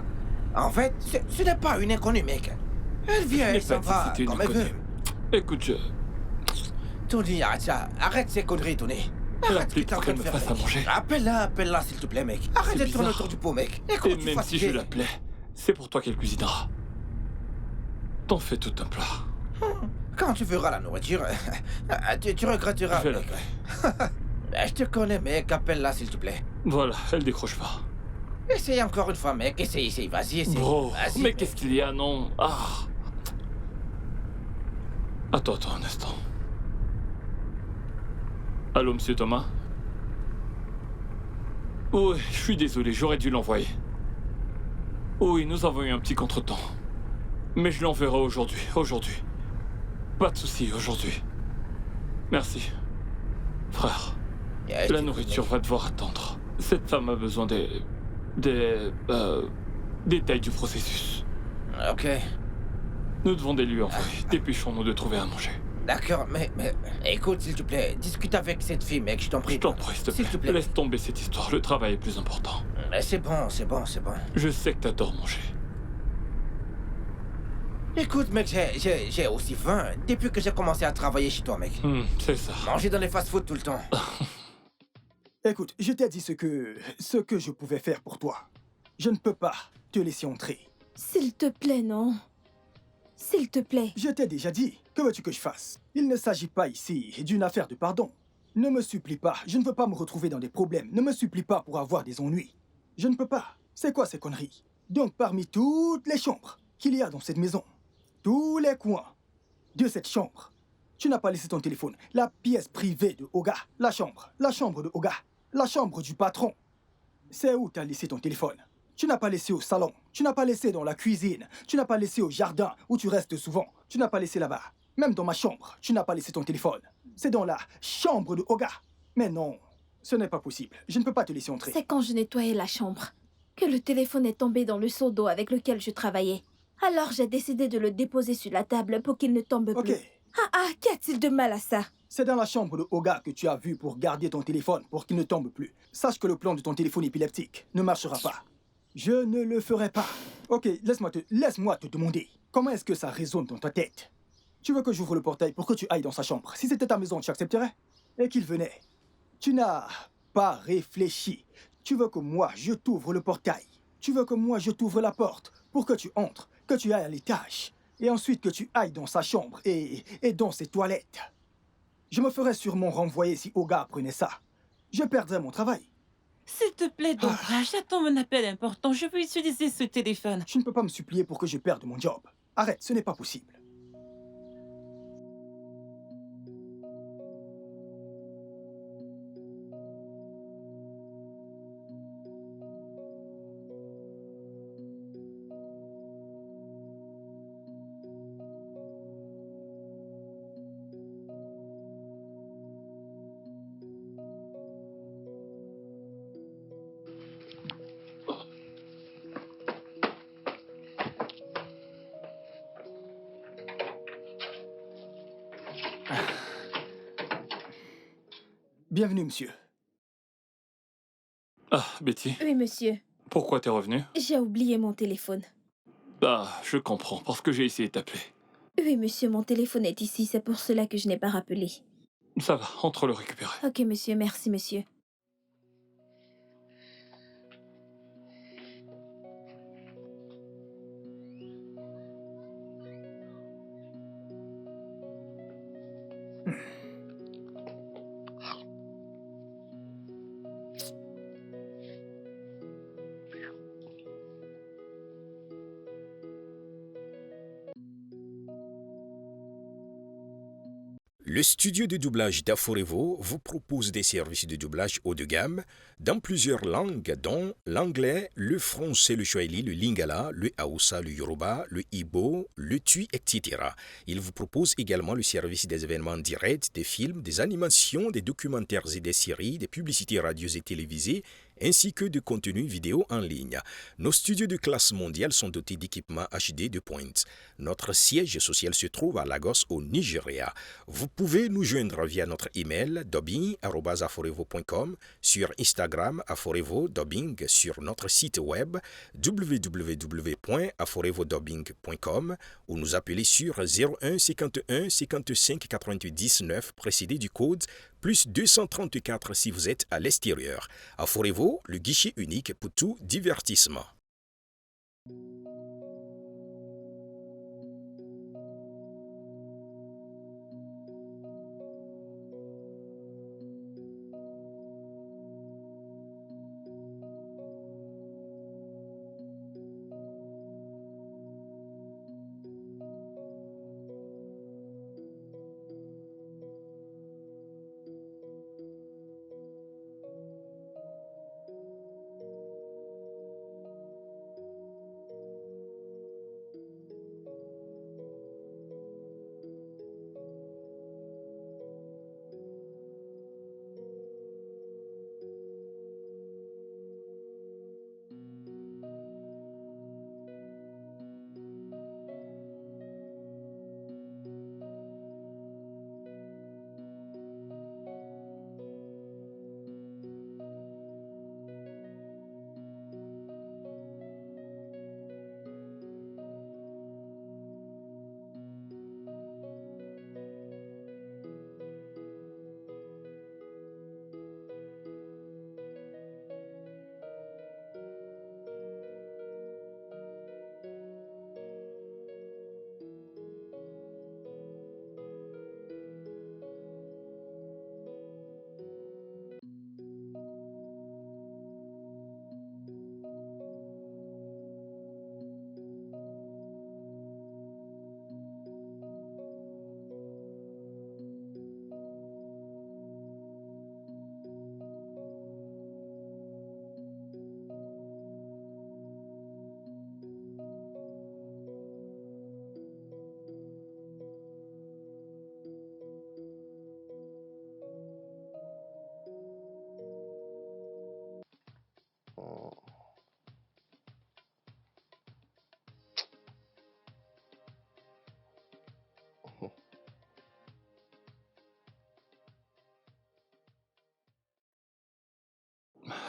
En fait, ce n'est pas une inconnue, mec. Elle vient, Je n'ai elle s'en pas dit va que c'était une comme elle veut. inconnue. Écoute, je... Tony, arrête ça. Arrête ces conneries, Tony. Arrête ce que L'appelle t'es en pour train qu'elle de me faire, fasse à mec. manger. Appelle-la, s'il te plaît, mec. Arrête C'est de tourner bizarre. autour du pot, mec. Et Écoute, tu même si je fatigué. l'appelais, c'est pour toi qu'elle cuisinera. T'en fais tout un plat. Quand tu verras la nourriture, tu regretteras, Je vais mec. l'appeler. Je te connais, mec. Appelle-la, s'il te plaît. Voilà, elle décroche pas. Essaye encore une fois, mec. Essaye. Vas-y, essaye. Bro, Vas-y, mais mec. qu'est-ce qu'il y a, non? Ah. Attends un instant. Allô, monsieur Thomas? Oui, je suis désolé, j'aurais dû l'envoyer. Oui, nous avons eu un petit contretemps. Mais je l'enverrai aujourd'hui. Pas de souci, aujourd'hui. Merci. Frère, Je la t'écoute, nourriture mec. va devoir attendre. Cette femme a besoin des détails du processus. Ok. Nous devons les lui envoyer. Dépêchons-nous de trouver à manger. D'accord, mais... Écoute, s'il te plaît. Discute avec cette fille, mec. Je t'en prie. Je t'en prie, s'il te S'il te plaît. plaît. Laisse tomber cette histoire. Le travail est plus important. Mais c'est bon. Je sais que t'adores manger. Écoute, mec, j'ai aussi faim depuis que j'ai commencé à travailler chez toi, mec. C'est ça. Manger dans les fast-food tout le temps. Écoute, je t'ai dit ce que je pouvais faire pour toi. Je ne peux pas te laisser entrer. S'il te plaît, non. S'il te plaît. Je t'ai déjà dit. Que veux-tu que je fasse? Il ne s'agit pas ici d'une affaire de pardon. Ne me supplie pas. Je ne veux pas me retrouver dans des problèmes. Ne me supplie pas pour avoir des ennuis. Je ne peux pas. C'est quoi ces conneries? Donc, parmi toutes les chambres qu'il y a dans cette maison, tous les coins de cette chambre, tu n'as pas laissé ton téléphone. La pièce privée de Oga, la chambre de Oga, la chambre du patron. C'est où tu as laissé ton téléphone? Tu n'as pas laissé au salon, tu n'as pas laissé dans la cuisine, tu n'as pas laissé au jardin où tu restes souvent, tu n'as pas laissé là-bas. Même dans ma chambre, tu n'as pas laissé ton téléphone. C'est dans la chambre de Oga. Mais non, ce n'est pas possible. Je ne peux pas te laisser entrer. C'est quand je nettoyais la chambre que le téléphone est tombé dans le seau d'eau avec lequel je travaillais. Alors j'ai décidé de le déposer sur la table pour qu'il ne tombe Ok, plus. Ah, qu'y a-t-il de mal à ça? C'est dans la chambre de Oga que tu as vu pour garder ton téléphone pour qu'il ne tombe plus. Sache que le plan de ton téléphone épileptique ne marchera pas. Je ne le ferai pas. Ok, laisse-moi te demander. Comment est-ce que ça résonne dans ta tête? Tu veux que j'ouvre le portail pour que tu ailles dans sa chambre? Si c'était ta maison, tu accepterais? Et qu'il venait. Tu n'as pas réfléchi. Tu veux que moi, je t'ouvre le portail. Tu veux que moi, je t'ouvre la porte pour que tu entres, que tu ailles à l'étage. Et ensuite que tu ailles dans sa chambre et dans ses toilettes. Je me ferais sûrement renvoyer si Oga apprenait ça. Je perdrais mon travail. S'il te plaît, Dobra, j'attends mon appel important. Je veux utiliser ce téléphone. Tu ne peux pas me supplier pour que je perde mon job. Arrête, ce n'est pas possible. Bienvenue, monsieur. Ah, Betty, Oui, monsieur. pourquoi t'es revenu? J'ai oublié mon téléphone. Ah, je comprends, parce que j'ai essayé de t'appeler. Oui, monsieur, mon téléphone est ici. C'est pour cela que je n'ai pas rappelé. Ça va, entre le récupérer. Ok, monsieur. Merci, monsieur. Le studio de doublage d'Aforevo vous propose des services de doublage haut de gamme dans plusieurs langues dont l'anglais, le français, le swahili, le lingala, le hausa, le yoruba, le igbo, le tui, etc. Il vous propose également le service des événements directs, des films, des animations, des documentaires et des séries, des publicités radios et télévisées, ainsi que de contenus vidéo en ligne. Nos studios de classe mondiale sont dotés d'équipements HD de pointe. Notre siège social se trouve à Lagos au Nigeria. Vous pouvez nous joindre via notre email dubbing@aforevo.com, sur Instagram Aforevo Dubbing, sur notre site web www.aforevodubbing.com ou nous appeler sur 01 51 55 88 19 précédé du code plus 234 si vous êtes à l'extérieur. Aforevo, le guichet unique pour tout divertissement.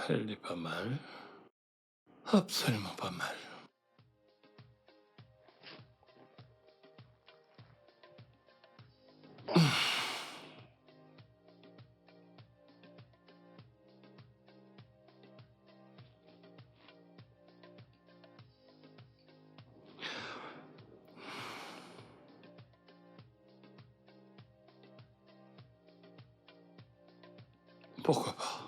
elle est pas mal. Absolument pas mal. Pourquoi pas?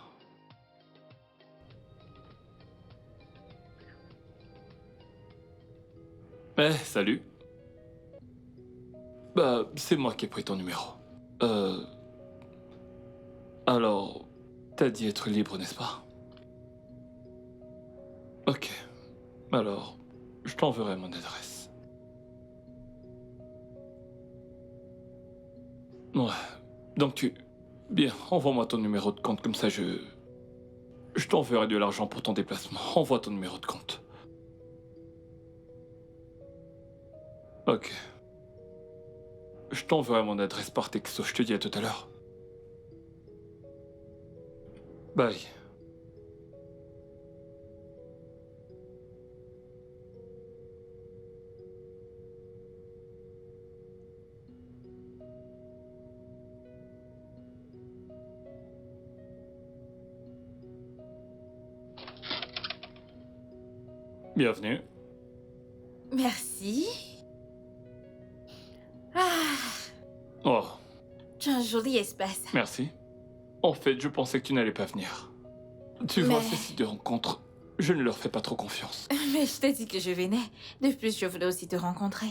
Salut. Bah, c'est moi qui ai pris ton numéro. Alors, t'as dit être libre, n'est-ce pas? Ok. Alors, je t'enverrai mon adresse. Ouais. Donc Bien, envoie-moi ton numéro de compte, comme ça Je t'enverrai de l'argent pour ton déplacement. Envoie ton numéro de compte. Ok. Je t'enverrai mon adresse par texto, je te dis à tout à l'heure. Bye. Bienvenue. Merci. Ah, Oh, tu as un joli espace. merci. En fait, je pensais que tu n'allais pas venir. Tu vois, Mais- ces sites de rencontres, je ne leur fais pas trop confiance. Mais je t'ai dit que je venais. De plus, je voulais aussi te rencontrer.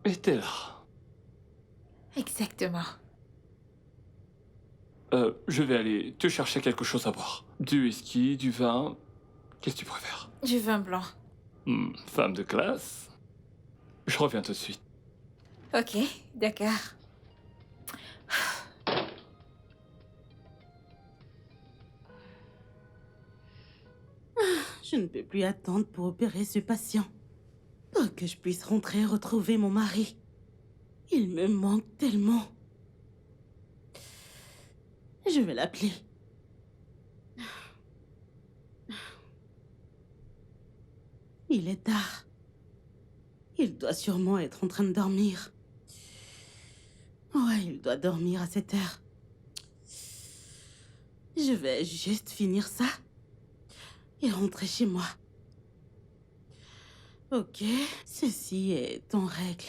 Et t'es là. Exactement. Je vais aller te chercher quelque chose à boire. Du whisky, du vin. Qu'est-ce que tu préfères? Du vin blanc. Femme de classe. Je reviens tout de suite. Ok, d'accord. Je ne peux plus attendre pour opérer ce patient. Pour que je puisse rentrer et retrouver mon mari. Il me manque tellement. Je vais l'appeler. Il est tard. Il doit sûrement être en train de dormir. Ouais, il doit dormir à cette heure. Je vais juste finir ça et rentrer chez moi. Ok, ceci est en règle.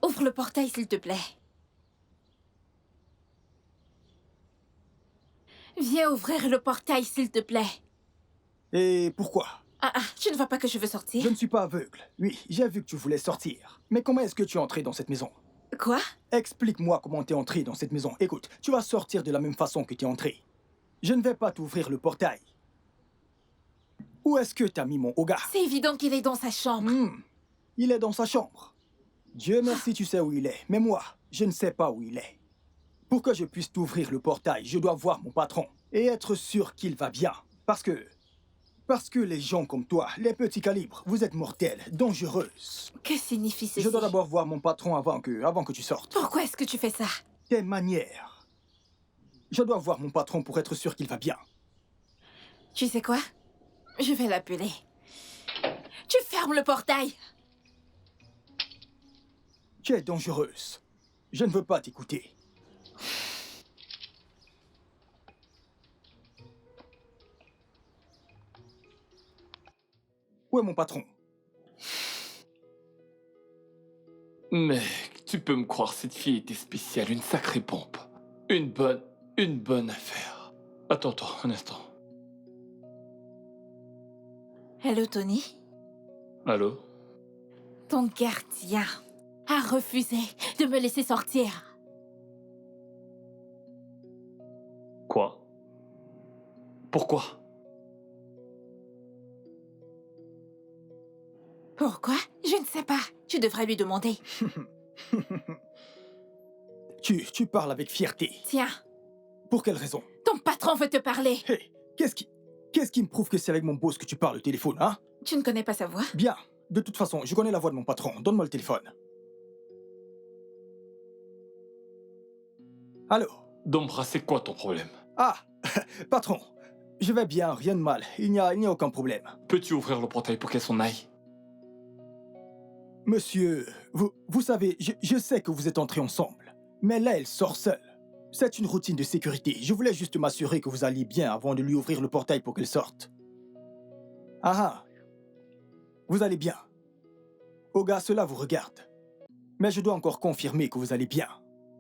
Ouvre le portail, s'il te plaît. Viens ouvrir le portail, s'il te plaît. Et pourquoi? Tu ne vois pas que je veux sortir? Je ne suis pas aveugle. Oui, j'ai vu que tu voulais sortir. Mais comment est-ce que tu es entré dans cette maison? Quoi? Explique-moi comment t'es entré dans cette maison. Écoute, tu vas sortir de la même façon que t'es entré. Je ne vais pas t'ouvrir le portail. Où est-ce que t'as mis mon Oga? C'est évident qu'il est dans sa chambre. Il est dans sa chambre. Dieu merci, tu sais où il est. Mais moi, je ne sais pas où il est. Pour que je puisse t'ouvrir le portail, je dois voir mon patron et être sûr qu'il va bien. Parce que les gens comme toi, les petits calibres, vous êtes mortels, dangereuses. Que signifie ceci? Je dois d'abord voir mon patron avant que tu sortes. Pourquoi est-ce que tu fais ça? Tes manières. Je dois voir mon patron pour être sûr qu'il va bien. Tu sais quoi? Je vais l'appeler. Tu fermes le portail! Tu es dangereuse. Je ne veux pas t'écouter. Où est mon patron? Mec, tu peux me croire, cette fille était spéciale, une sacrée pompe. Une bonne affaire. Attends, un instant. Hello, Tony. Allô? Ton gardien a refusé de me laisser sortir. Quoi? Pourquoi? Pourquoi? Je ne sais pas. Tu devrais lui demander. Tu parles avec fierté. Tiens, Pour quelle raison? ton patron veut te parler. Hé, qu'est-ce qui me prouve que c'est avec mon boss que tu parles au téléphone, hein? Tu ne connais pas sa voix? Bien. De toute façon, je connais la voix de mon patron. Donne-moi le téléphone. Allô? Dombra, c'est quoi ton problème? Ah, patron. Je vais bien, rien de mal. Il n'y a aucun problème. Peux-tu ouvrir le portail pour qu'elle s'en aille? Monsieur, vous savez, je sais que vous êtes entrés ensemble. Mais là, elle sort seule. C'est une routine de sécurité. Je voulais juste m'assurer que vous alliez bien avant de lui ouvrir le portail pour qu'elle sorte. Ah ah. Vous allez bien. Oga, cela vous regarde. Mais je dois encore confirmer que vous allez bien.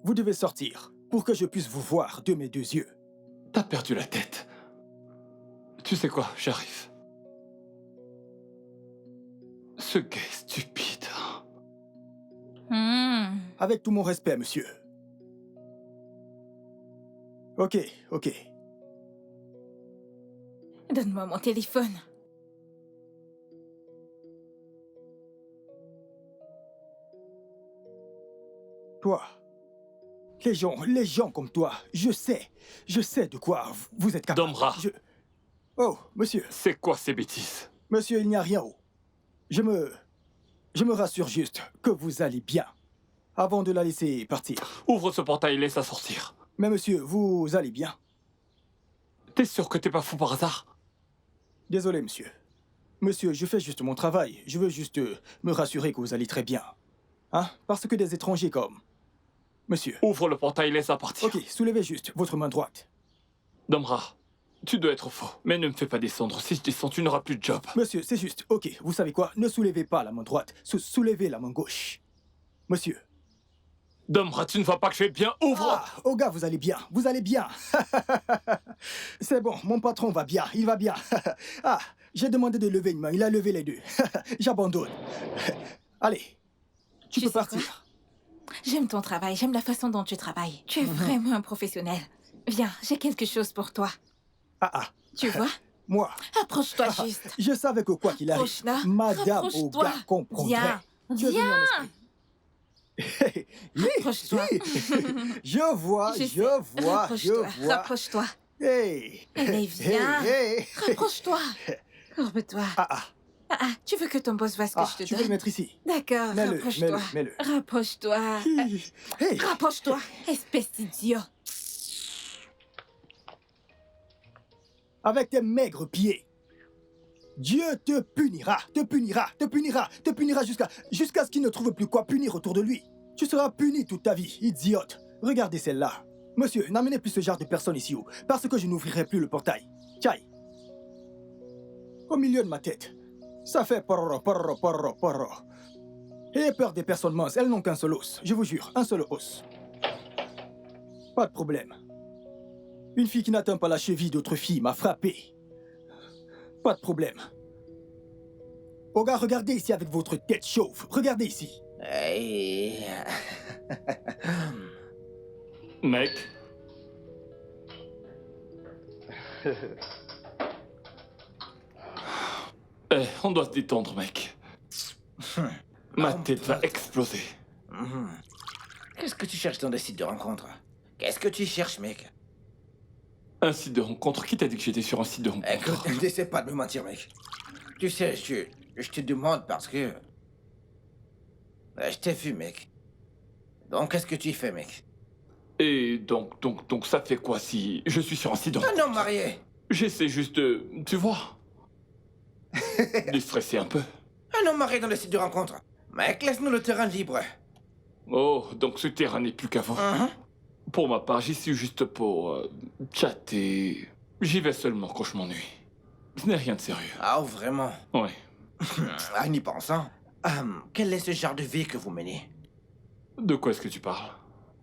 Vous devez sortir pour que je puisse vous voir de mes deux yeux. T'as perdu la tête. Tu sais quoi, j'arrive. Ce gars est stupide. Avec tout mon respect, monsieur. Ok. Donne-moi mon téléphone. Toi. Les gens comme toi, je sais de quoi vous êtes capable. Dombra. Oh, monsieur. C'est quoi ces bêtises? Monsieur, il n'y a rien où. Je me rassure juste que vous allez bien. Avant de la laisser partir. Ouvre ce portail et laisse-la sortir. Mais monsieur, vous allez bien. T'es sûr que t'es pas fou par hasard? Désolé, monsieur. Monsieur, je fais juste mon travail. Je veux juste me rassurer que vous allez très bien. Hein? Parce que des étrangers comme... Monsieur. Ouvre le portail et laisse-la partir. Ok, soulevez juste votre main droite. Dombra, tu dois être faux. Mais ne me fais pas descendre. Si je descends, tu n'auras plus de job. Monsieur, c'est juste. Ok, vous savez quoi? Ne soulevez pas la main droite. Soulevez la main gauche. Monsieur. Dombra, tu ne vois pas que je vais bien? Ouvre! Ah, oh gars, vous allez bien. Vous allez bien. C'est bon, mon patron va bien. Il va bien. Ah, j'ai demandé de lever une main. Il a levé les deux. J'abandonne. Allez, tu peux sais quoi? partir. J'aime ton travail, j'aime la façon dont tu travailles. Tu es vraiment un professionnel. Viens, j'ai quelque chose pour toi. Ah. Tu vois? Moi. Approche-toi juste. Je savais que quoi qu'il arrive, Approche-la. Madame Rapproche-toi. Oga comprendrait. Viens. Tu es venu en Viens. esprit. Rapproche-toi. Je vois. Rapproche-toi. Rapproche-toi. Hey. Allez, viens. Hey. Rapproche-toi. Courbe-toi. Ah, tu veux que ton boss voit ce que je te Tu veux le donne? mettre ici. D'accord, Mets-le, rapproche-toi. mets-le. Rapproche-toi. Hey. Rapproche-toi, espèce d'idiot. Avec tes maigres pieds. Dieu te punira jusqu'à ce qu'il ne trouve plus quoi punir autour de lui. Tu seras puni toute ta vie, idiote. Regardez celle-là. Monsieur, n'amenez plus ce genre de personnes ici, parce que je n'ouvrirai plus le portail. Tchaï. Au milieu de ma tête. Ça fait porro. Ayez peur des personnes minces, elles n'ont qu'un seul os. Je vous jure, un seul os. Pas de problème. Une fille qui n'atteint pas la cheville d'autre fille m'a frappé. Pas de problème. Oh gars, regardez ici avec votre tête chauve. Regardez ici. Hey. Mec. On doit se détendre, mec. Ma tête va exploser. Qu'est-ce que tu cherches dans des sites de rencontres? Qu'est-ce que tu cherches, mec? Un site de rencontre? Qui t'a dit que j'étais sur un site de rencontre? Écoute, n'essaie pas de me mentir, mec. Tu sais, je te demande parce que... Je t'ai vu, mec. Donc, qu'est-ce que tu fais, mec? Et donc ça fait quoi si je suis sur un site de rencontre? Un homme marié! J'essaie juste de... Tu vois? De stresser un peu. Un homme marié dans le site de rencontre. Mec, laisse-nous le terrain libre. Oh, donc ce terrain n'est plus qu'avant. Pour ma part, j'y suis juste pour chatter. J'y vais seulement quand je m'ennuie. Ce n'est rien de sérieux. Ah, vraiment? Ouais. En y pensant, quel est ce genre de vie que vous menez? De quoi est-ce que tu parles?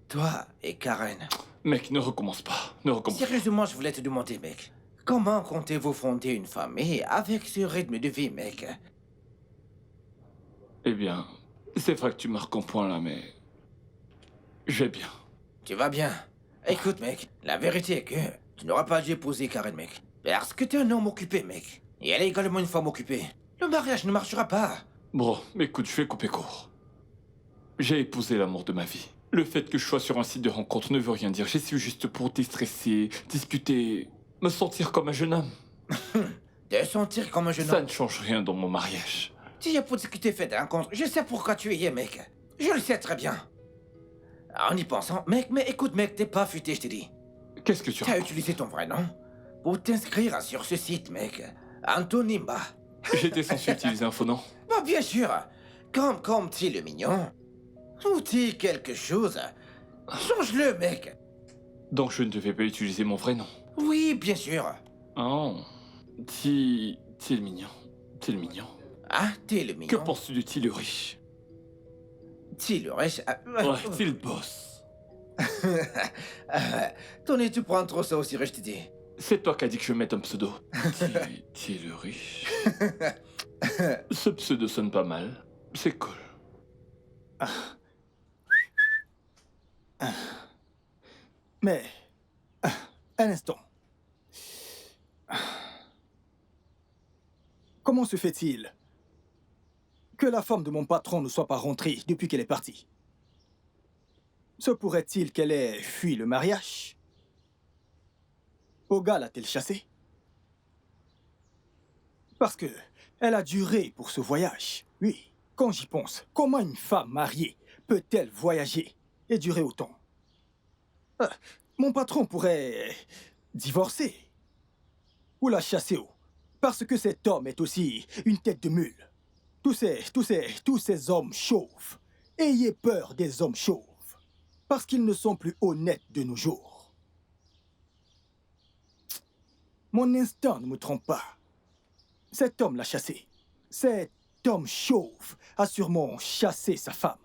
Toi et Karen. Mec, ne recommence pas. Ne recommence pas. Sérieusement, je voulais te demander, mec. Comment comptez-vous fonder une famille avec ce rythme de vie, mec? Eh bien, c'est vrai que tu marques un point là, mais... Je vais bien. Tu vas bien. Écoute, mec, la vérité est que tu n'auras pas dû épouser Karen, mec. Parce que t'es un homme occupé, mec. Et elle est également une femme occupée. Le mariage ne marchera pas. Bro, écoute, je vais couper court. J'ai épousé l'amour de ma vie. Le fait que je sois sur un site de rencontre ne veut rien dire. J'y suis juste pour déstresser, discuter, me sentir comme un jeune homme. Te sentir comme un jeune Ça homme. ne change rien dans mon mariage. Tu y as pour discuter fait de rencontre. Je sais pourquoi tu y es, mec. Je le sais très bien. En y pensant, mec, mais écoute, mec, t'es pas futé, je te dis. Qu'est-ce que tu T'as racontes? utilisé ton vrai nom pour t'inscrire sur ce site, mec. Antonimba. J'étais censé utiliser un faux nom. Bah, bien sûr. Comme t'es le mignon. Ou t'es quelque chose. Change-le, mec. Donc je ne devais pas utiliser mon vrai nom. Oui, bien sûr. Oh. T'es le mignon. T'es le mignon. Ah, t'es le Que mignon. penses-tu de T'es le riche? T'es le riche. Ouais, t'es le boss. Tony, tu prends trop ça au sérieux, je te dis. C'est toi qui as dit que je mette un pseudo. T'es le riche. Ce pseudo sonne pas mal. C'est cool. Mais... un instant. Comment se fait-il que la femme de mon patron ne soit pas rentrée depuis qu'elle est partie? Se pourrait-il qu'elle ait fui le mariage? Oga l'a-t-elle chassée? Parce que elle a duré pour ce voyage. Oui, quand j'y pense, comment une femme mariée peut-elle voyager et durer autant? Mon patron pourrait divorcer ou la chasser, parce que cet homme est aussi une tête de mule. Tous ces hommes chauves, ayez peur des hommes chauves, parce qu'ils ne sont plus honnêtes de nos jours. Mon instinct ne me trompe pas. Cet homme l'a chassé. Cet homme chauve a sûrement chassé sa femme.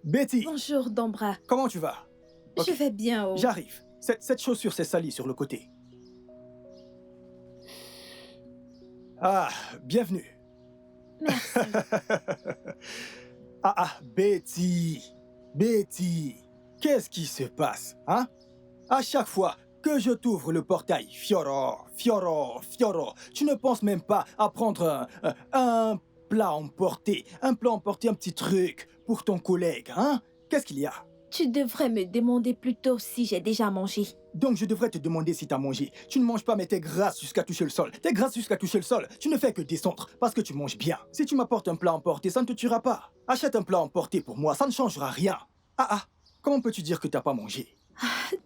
Betty, Bonjour, Dombra. comment tu vas? Ok, Je vais bien, oh. j'arrive. Cette chaussure s'est salie sur le côté. Ah, bienvenue. Merci. Betty. Betty. Qu'est-ce qui se passe, hein? À chaque fois que je t'ouvre le portail, Fioro, Fioro, Fioro, tu ne penses même pas à prendre un plat emporté, un petit truc pour ton collègue, hein? Qu'est-ce qu'il y a? Tu devrais me demander plutôt si j'ai déjà mangé. Donc je devrais te demander si t'as mangé. Tu ne manges pas mais t'es grasse jusqu'à toucher le sol. T'es grasse jusqu'à toucher le sol. Tu ne fais que descendre parce que tu manges bien. Si tu m'apportes un plat emporté, ça ne te tuera pas. Achète un plat emporté pour moi, ça ne changera rien. Comment peux-tu dire que t'as pas mangé?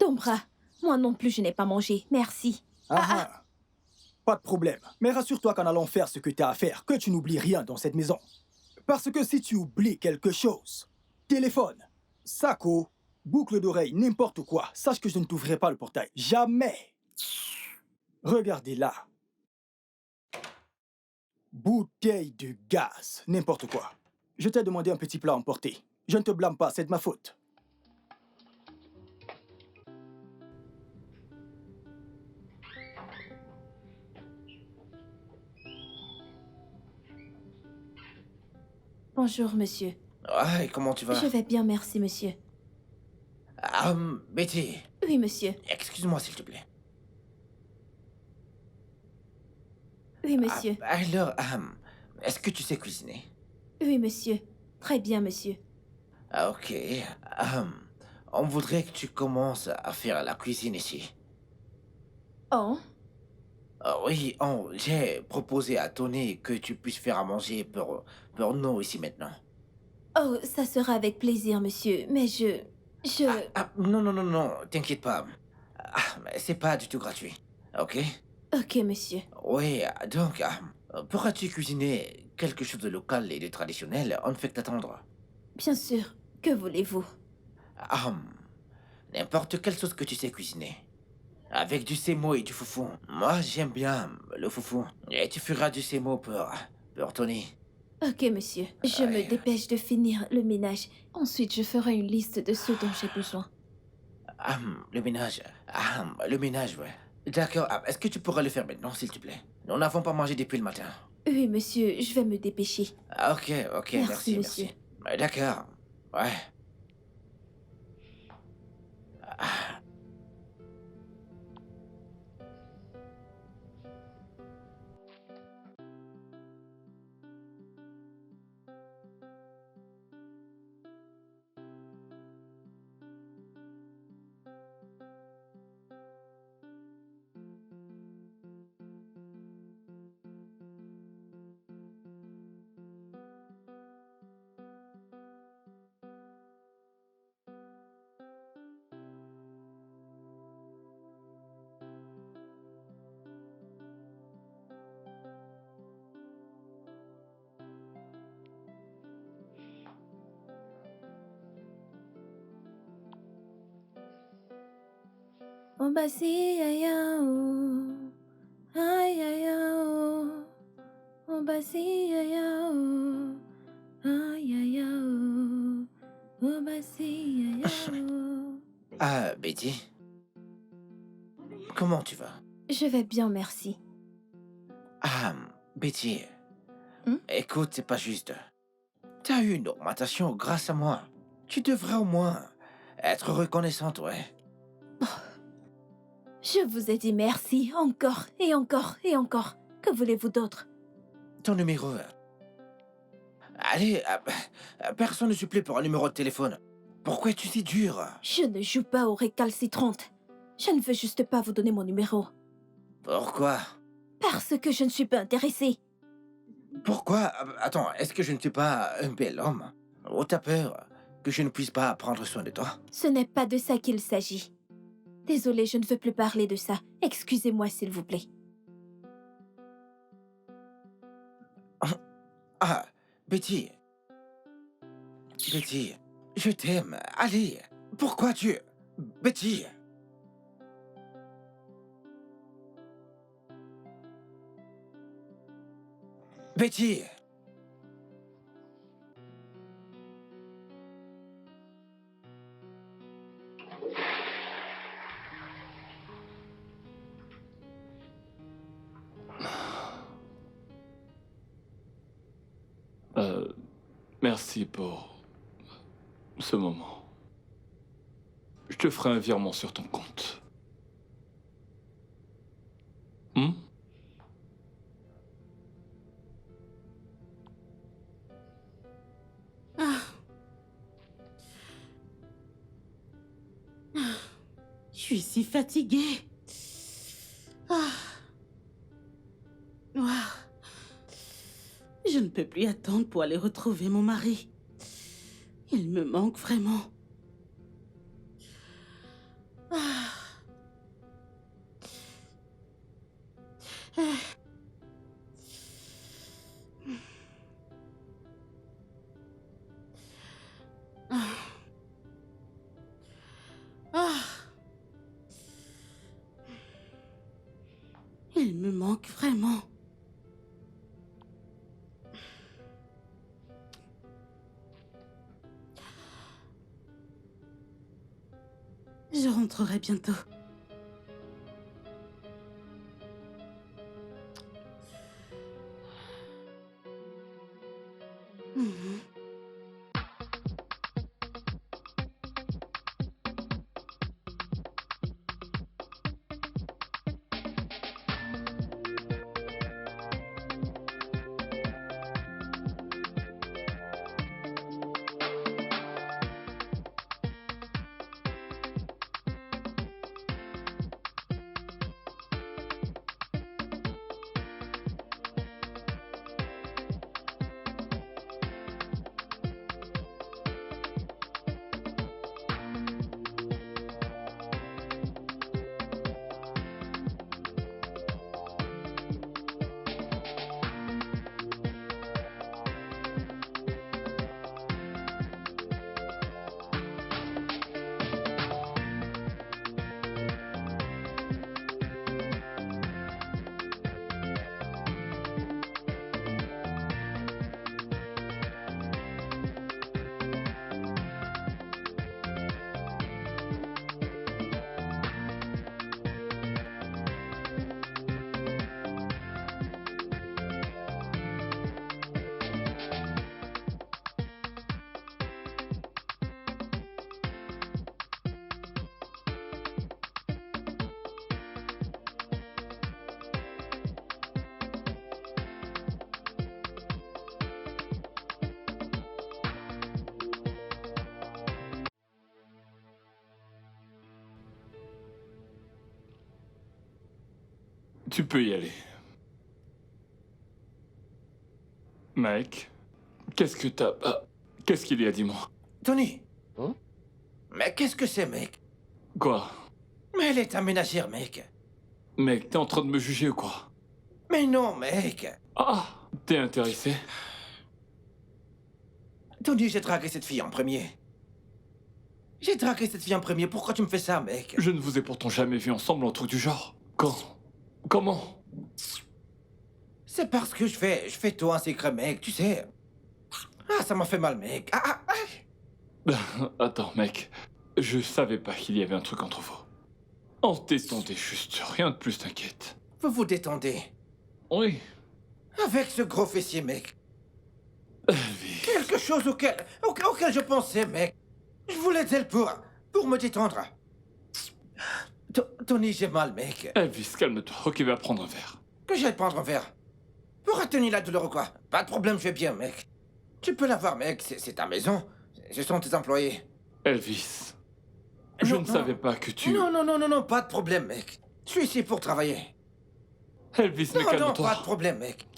Dombra, moi non plus je n'ai pas mangé. Merci. Pas de problème. Mais rassure-toi qu'en allant faire ce que t'as à faire, que tu n'oublies rien dans cette maison. Parce que si tu oublies quelque chose, téléphone, saco, boucle d'oreille, n'importe quoi, sache que je ne t'ouvrirai pas le portail. Jamais. Regardez là. Bouteille de gaz, n'importe quoi. Je t'ai demandé un petit plat emporté. Je ne te blâme pas, c'est de ma faute. Bonjour, monsieur. Ouais, comment tu vas? Je vais bien, merci, monsieur. Betty, Oui, monsieur. excuse-moi s'il te plaît. Oui, monsieur. Alors, est-ce que tu sais cuisiner? Oui, monsieur. Très bien, monsieur. Ok. On voudrait que tu commences à faire la cuisine ici. Oh, Oui, j'ai proposé à Tony que tu puisses faire à manger pour nous ici maintenant. oh, ça sera avec plaisir, monsieur. Mais Non, t'inquiète pas. Mais c'est pas du tout gratuit. Ok? Ok, monsieur. Oui, donc, pourras-tu cuisiner quelque chose de local et de traditionnel? On ne fait que t'attendre. Bien sûr. Que voulez-vous? N'importe quelle sauce que tu sais cuisiner. Avec du sémo et du foufou. Moi, j'aime bien le foufou. Et tu feras du sémo pour Tony. Ok, monsieur. Je me dépêche de finir le ménage. Ensuite, je ferai une liste de ce dont j'ai besoin. Le ménage. Le ménage, ouais. D'accord. Est-ce que tu pourras le faire maintenant, s'il te plaît? Nous n'avons pas mangé depuis le matin. Oui, monsieur, je vais me dépêcher. Ok, Merci, merci. monsieur. D'accord. Ouais. Oh bah si, aïe, oh. Aïe, aïe, oh. Oh bah si, aïe, oh. Aïe, aïe, oh. Oh bah si, aïe, oh. Betty? Comment tu vas? Je vais bien, merci. Betty. Hmm? Écoute, c'est pas juste. T'as eu une augmentation grâce à moi. Tu devrais au moins être reconnaissante, ouais. Je vous ai dit merci encore et encore et encore. Que voulez-vous d'autre? Ton numéro. Allez, personne ne supplie pour un numéro de téléphone. Pourquoi es-tu si dur? Je ne joue pas aux récalcitrantes. Je ne veux juste pas vous donner mon numéro. Pourquoi? Parce que je ne suis pas intéressée. Pourquoi? Attends, est-ce que je ne suis pas un bel homme? Ou t'as peur que je ne puisse pas prendre soin de toi? Ce n'est pas de ça qu'il s'agit. Désolée, je ne veux plus parler de ça. Excusez-moi, s'il vous plaît. Betty. Betty, je t'aime. Allez, pourquoi tu... Betty. Betty. Merci pour ce moment. Je te ferai un virement sur ton compte. Hmm? Je suis si fatiguée. Je ne peux plus attendre pour aller retrouver mon mari. Il me manque vraiment. Il me manque vraiment. Je rentrerai bientôt. Tu peux y aller. Mec, qu'est-ce que t'as... qu'est-ce qu'il y a, dis-moi? Tony. Mais qu'est-ce que c'est, mec? Quoi? Mais elle est ta ménagère, mec. Mec, t'es en train de me juger ou quoi? Mais non, mec. Ah, t'es intéressé? Tony, j'ai dragué cette fille en premier. J'ai dragué cette fille en premier. Pourquoi tu me fais ça, mec? Je ne vous ai pourtant jamais vu ensemble en truc du genre. Quand? Comment? C'est parce que je fais toi un secret, mec, tu sais. Ah, ça m'a fait mal, mec. Attends, mec. Je savais pas qu'il y avait un truc entre vous. On se détendait juste, rien de plus, t'inquiète. Vous vous détendez. Oui. Avec ce gros fessier, mec. Elvis. Quelque chose auquel je pensais, mec. Je voulais d'elle pour me détendre. Tony, j'ai mal, mec. Elvis, calme-toi. Ok, va prendre un verre. Que j'aille prendre un verre. Pour atténuer la douleur ou quoi? Pas de problème, je vais bien, mec. Tu peux l'avoir, mec. C'est ta maison. Ce sont tes employés. Elvis. Je ne savais pas que tu... Non, pas de problème, mec. Je suis ici pour travailler. Elvis, mais Non, calme-toi. pas de problème, mec.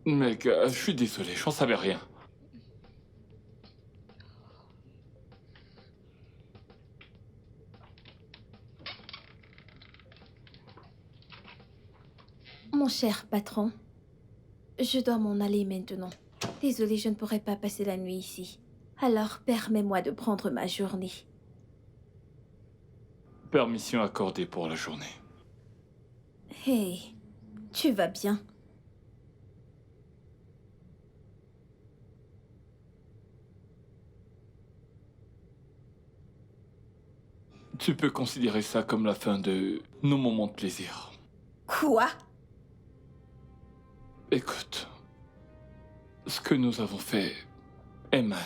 Mec, je suis désolé, j'en savais rien. Mon cher patron, je dois m'en aller maintenant. Désolée, je ne pourrai pas passer la nuit ici. Alors, permets-moi de prendre ma journée. Permission accordée pour la journée. Hey, tu vas bien? Tu peux considérer ça comme la fin de nos moments de plaisir. Quoi? Écoute, ce que nous avons fait est mal.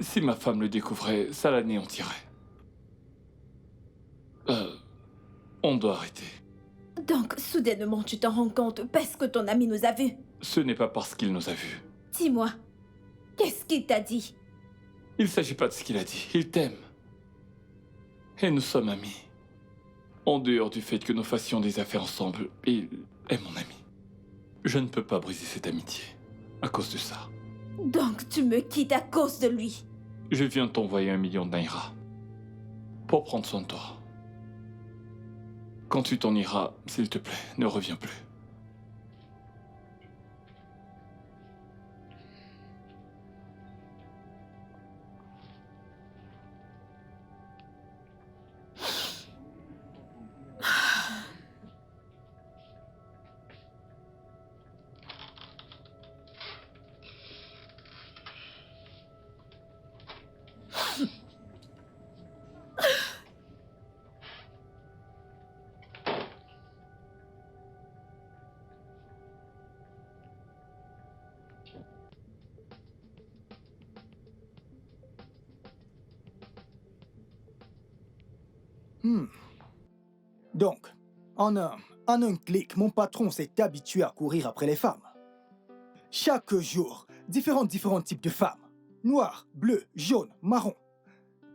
Si ma femme le découvrait, ça l'anéantirait. On doit arrêter. Donc, soudainement, tu t'en rends compte parce que ton ami nous a vus. Ce n'est pas parce qu'il nous a vus. Dis-moi, qu'est-ce qu'il t'a dit? Il ne s'agit pas de ce qu'il a dit. Il t'aime. Et nous sommes amis. En dehors du fait que nous fassions des affaires ensemble, il est mon ami. Je ne peux pas briser cette amitié à cause de ça. Donc, tu me quittes à cause de lui? Je viens de t'envoyer 1 million de naira pour prendre soin de toi. Quand tu t'en iras, s'il te plaît, ne reviens plus. Donc, en un clic, mon patron s'est habitué à courir après les femmes. Chaque jour, différents types de femmes. Noires, bleues, jaunes, marrons.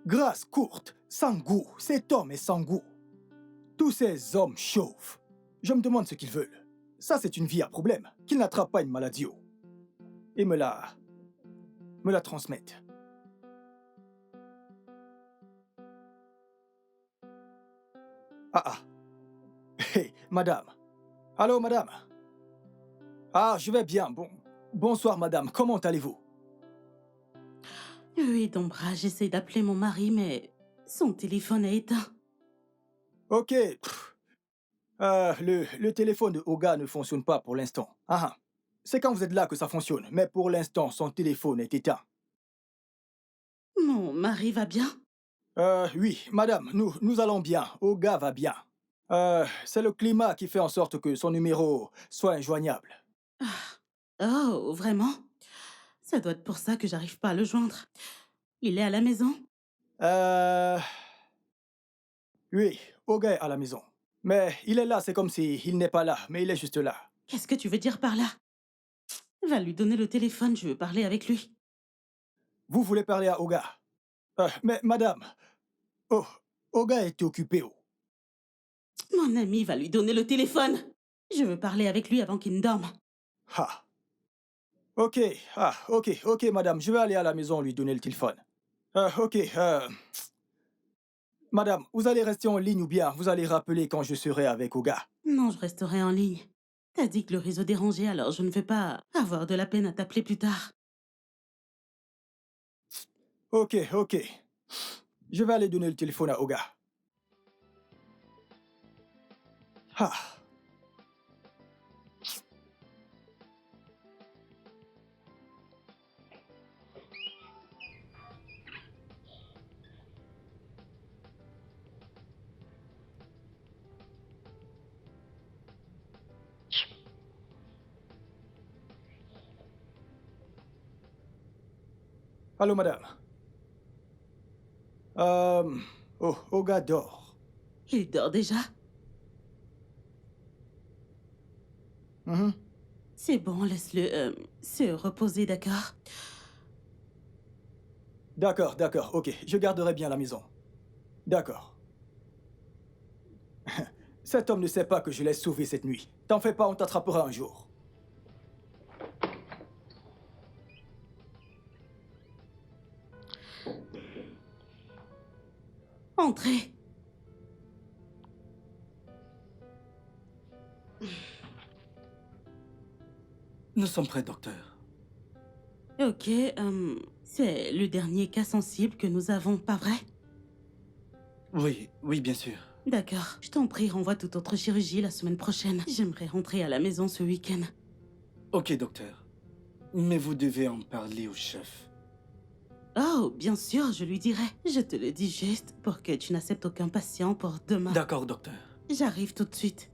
Grasses, courtes, sans goût. Cet homme est sans goût. Tous ces hommes chauves. Je me demande ce qu'ils veulent. Ça, c'est une vie à problème. Qu'ils n'attrapent pas une maladie. Et me la transmettent. Ah. Hey, madame. Allô, madame. Ah, je vais bien. Bonsoir, madame. Comment allez-vous? Oui, Dombra, j'essaie d'appeler mon mari, mais son téléphone est éteint. Ok. Le téléphone de Oga ne fonctionne pas pour l'instant. Ah, c'est quand vous êtes là que ça fonctionne. Mais pour l'instant, son téléphone est éteint. Mon mari va bien? Oui, madame, nous allons bien. Oga va bien. C'est le climat qui fait en sorte que son numéro soit injoignable. Oh, vraiment? Ça doit être pour ça que j'arrive pas à le joindre. Il est à la maison? Oui, Oga est à la maison. Mais il est là, c'est comme s'il n'est pas là, mais il est juste là. Qu'est-ce que tu veux dire par là? Va lui donner le téléphone, je veux parler avec lui. Vous voulez parler à Oga? Mais madame... Oh, Oga est occupé. Mon ami va lui donner le téléphone. Je veux parler avec lui avant qu'il ne dorme. Ah. Ok, ok, madame, je vais aller à la maison lui donner le téléphone. Ok, madame, vous allez rester en ligne ou bien vous allez rappeler quand je serai avec Oga. Non, je resterai en ligne. T'as dit que le réseau dérangeait, alors je ne vais pas avoir de la peine à t'appeler plus tard. Ok. Je vais aller donner le téléphone à Oga. Ah. Allô, madame. Oh, Oga dort. Il dort déjà? Mhm. C'est bon, laisse-le se reposer, d'accord? D'accord, ok. Je garderai bien la maison. D'accord. Cet homme ne sait pas que je l'ai sauvé cette nuit. T'en fais pas, on t'attrapera un jour. Entrez. Nous sommes prêts, docteur. Ok, c'est le dernier cas sensible que nous avons, pas vrai? Oui, bien sûr. D'accord. Je t'en prie, renvoie toute autre chirurgie la semaine prochaine. J'aimerais rentrer à la maison ce week-end. Ok, docteur. Mais vous devez en parler au chef. Oh, bien sûr, je lui dirai. Je te le dis juste pour que tu n'acceptes aucun patient pour demain. D'accord, docteur. J'arrive tout de suite.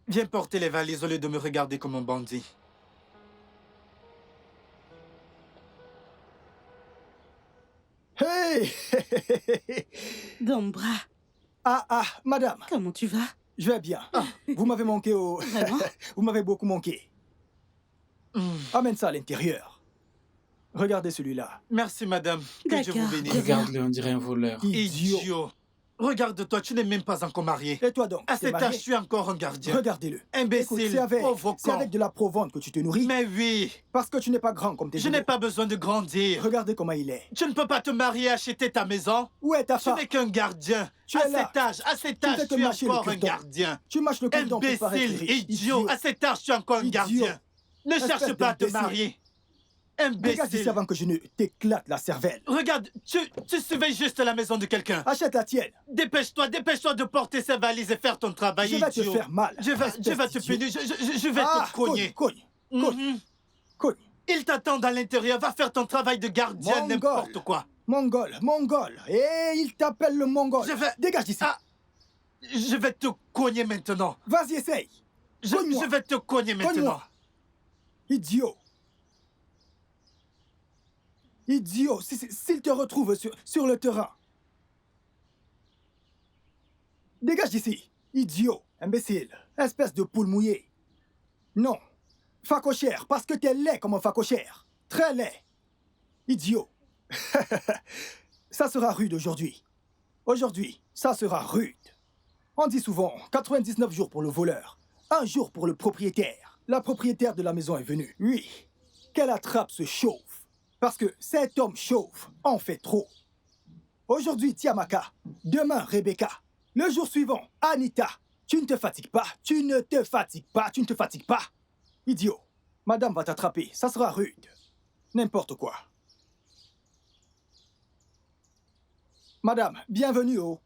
Viens porter les valises au lieu de me regarder comme un bandit. Hey! Dombra, Madame, comment tu vas? je vais bien. Ah, vous m'avez manqué au... Vraiment? Vous m'avez beaucoup manqué. Amène ça à l'intérieur. Regardez celui-là. Merci, madame. Que Dieu vous D'accord. bénisse. Regarde-le, on dirait un voleur. Idiot. Regarde-toi, tu n'es même pas encore marié. Et toi donc, À t'es cet marié? âge, tu es encore un gardien. Regardez-le. Imbécile, Écoute, pauvre c'est con. avec de la provente que tu te nourris. Mais oui, Parce que tu n'es pas grand comme tes je n'ai jumeaux. pas besoin de grandir. Regardez comment il est. Tu ne peux pas te marier et acheter ta maison. Où est ta Tu femme? n'es qu'un gardien. Tu à es là. cet Tu ne âge, fais que tu es mâcher le encore un cure-dent. gardien. Tu mâches le cordon pour paraître Imbécile, riche. idiot. À cet âge, tu es encore un Idiot. gardien. Ne Espèce cherche pas à te d'imbécile. marier. Dégage d'ici Imbécile. avant que je ne t'éclate la cervelle. Regarde, tu surveilles juste la maison de quelqu'un. Achète la tienne. Dépêche-toi de porter ces valises et faire ton travail, Je vais te idiot. faire mal. Je vais espèce te d'idiot. punir, je vais te cogner. Cogne. Mhm. Il t'attend à l'intérieur, va faire ton travail de gardien, Mongol. n'importe quoi. Mongol. Et il t'appelle le Mongol. Dégage d'ici. Ah, je vais te cogner maintenant. Vas-y, essaye. Cogne-moi. Je vais te cogner maintenant. Cogne-moi. Idiot. S'il te retrouve sur le terrain. Dégage d'ici. Idiot. Imbécile. Espèce de poule mouillée. Non. Facochère, parce que t'es laid comme un facochère. Très laid. Idiot. Ça sera rude aujourd'hui. Aujourd'hui, ça sera rude. On dit souvent 99 jours pour le voleur, 1 jour pour le propriétaire. La propriétaire de la maison est venue. Oui, qu'elle attrape ce chauve. Parce que cet homme chauve en fait trop. Aujourd'hui, Tiamaka. Demain, Rebecca. Le jour suivant, Anita. Tu ne te fatigues pas. Idiot. Madame va t'attraper. Ça sera rude. N'importe quoi. Madame, bienvenue au...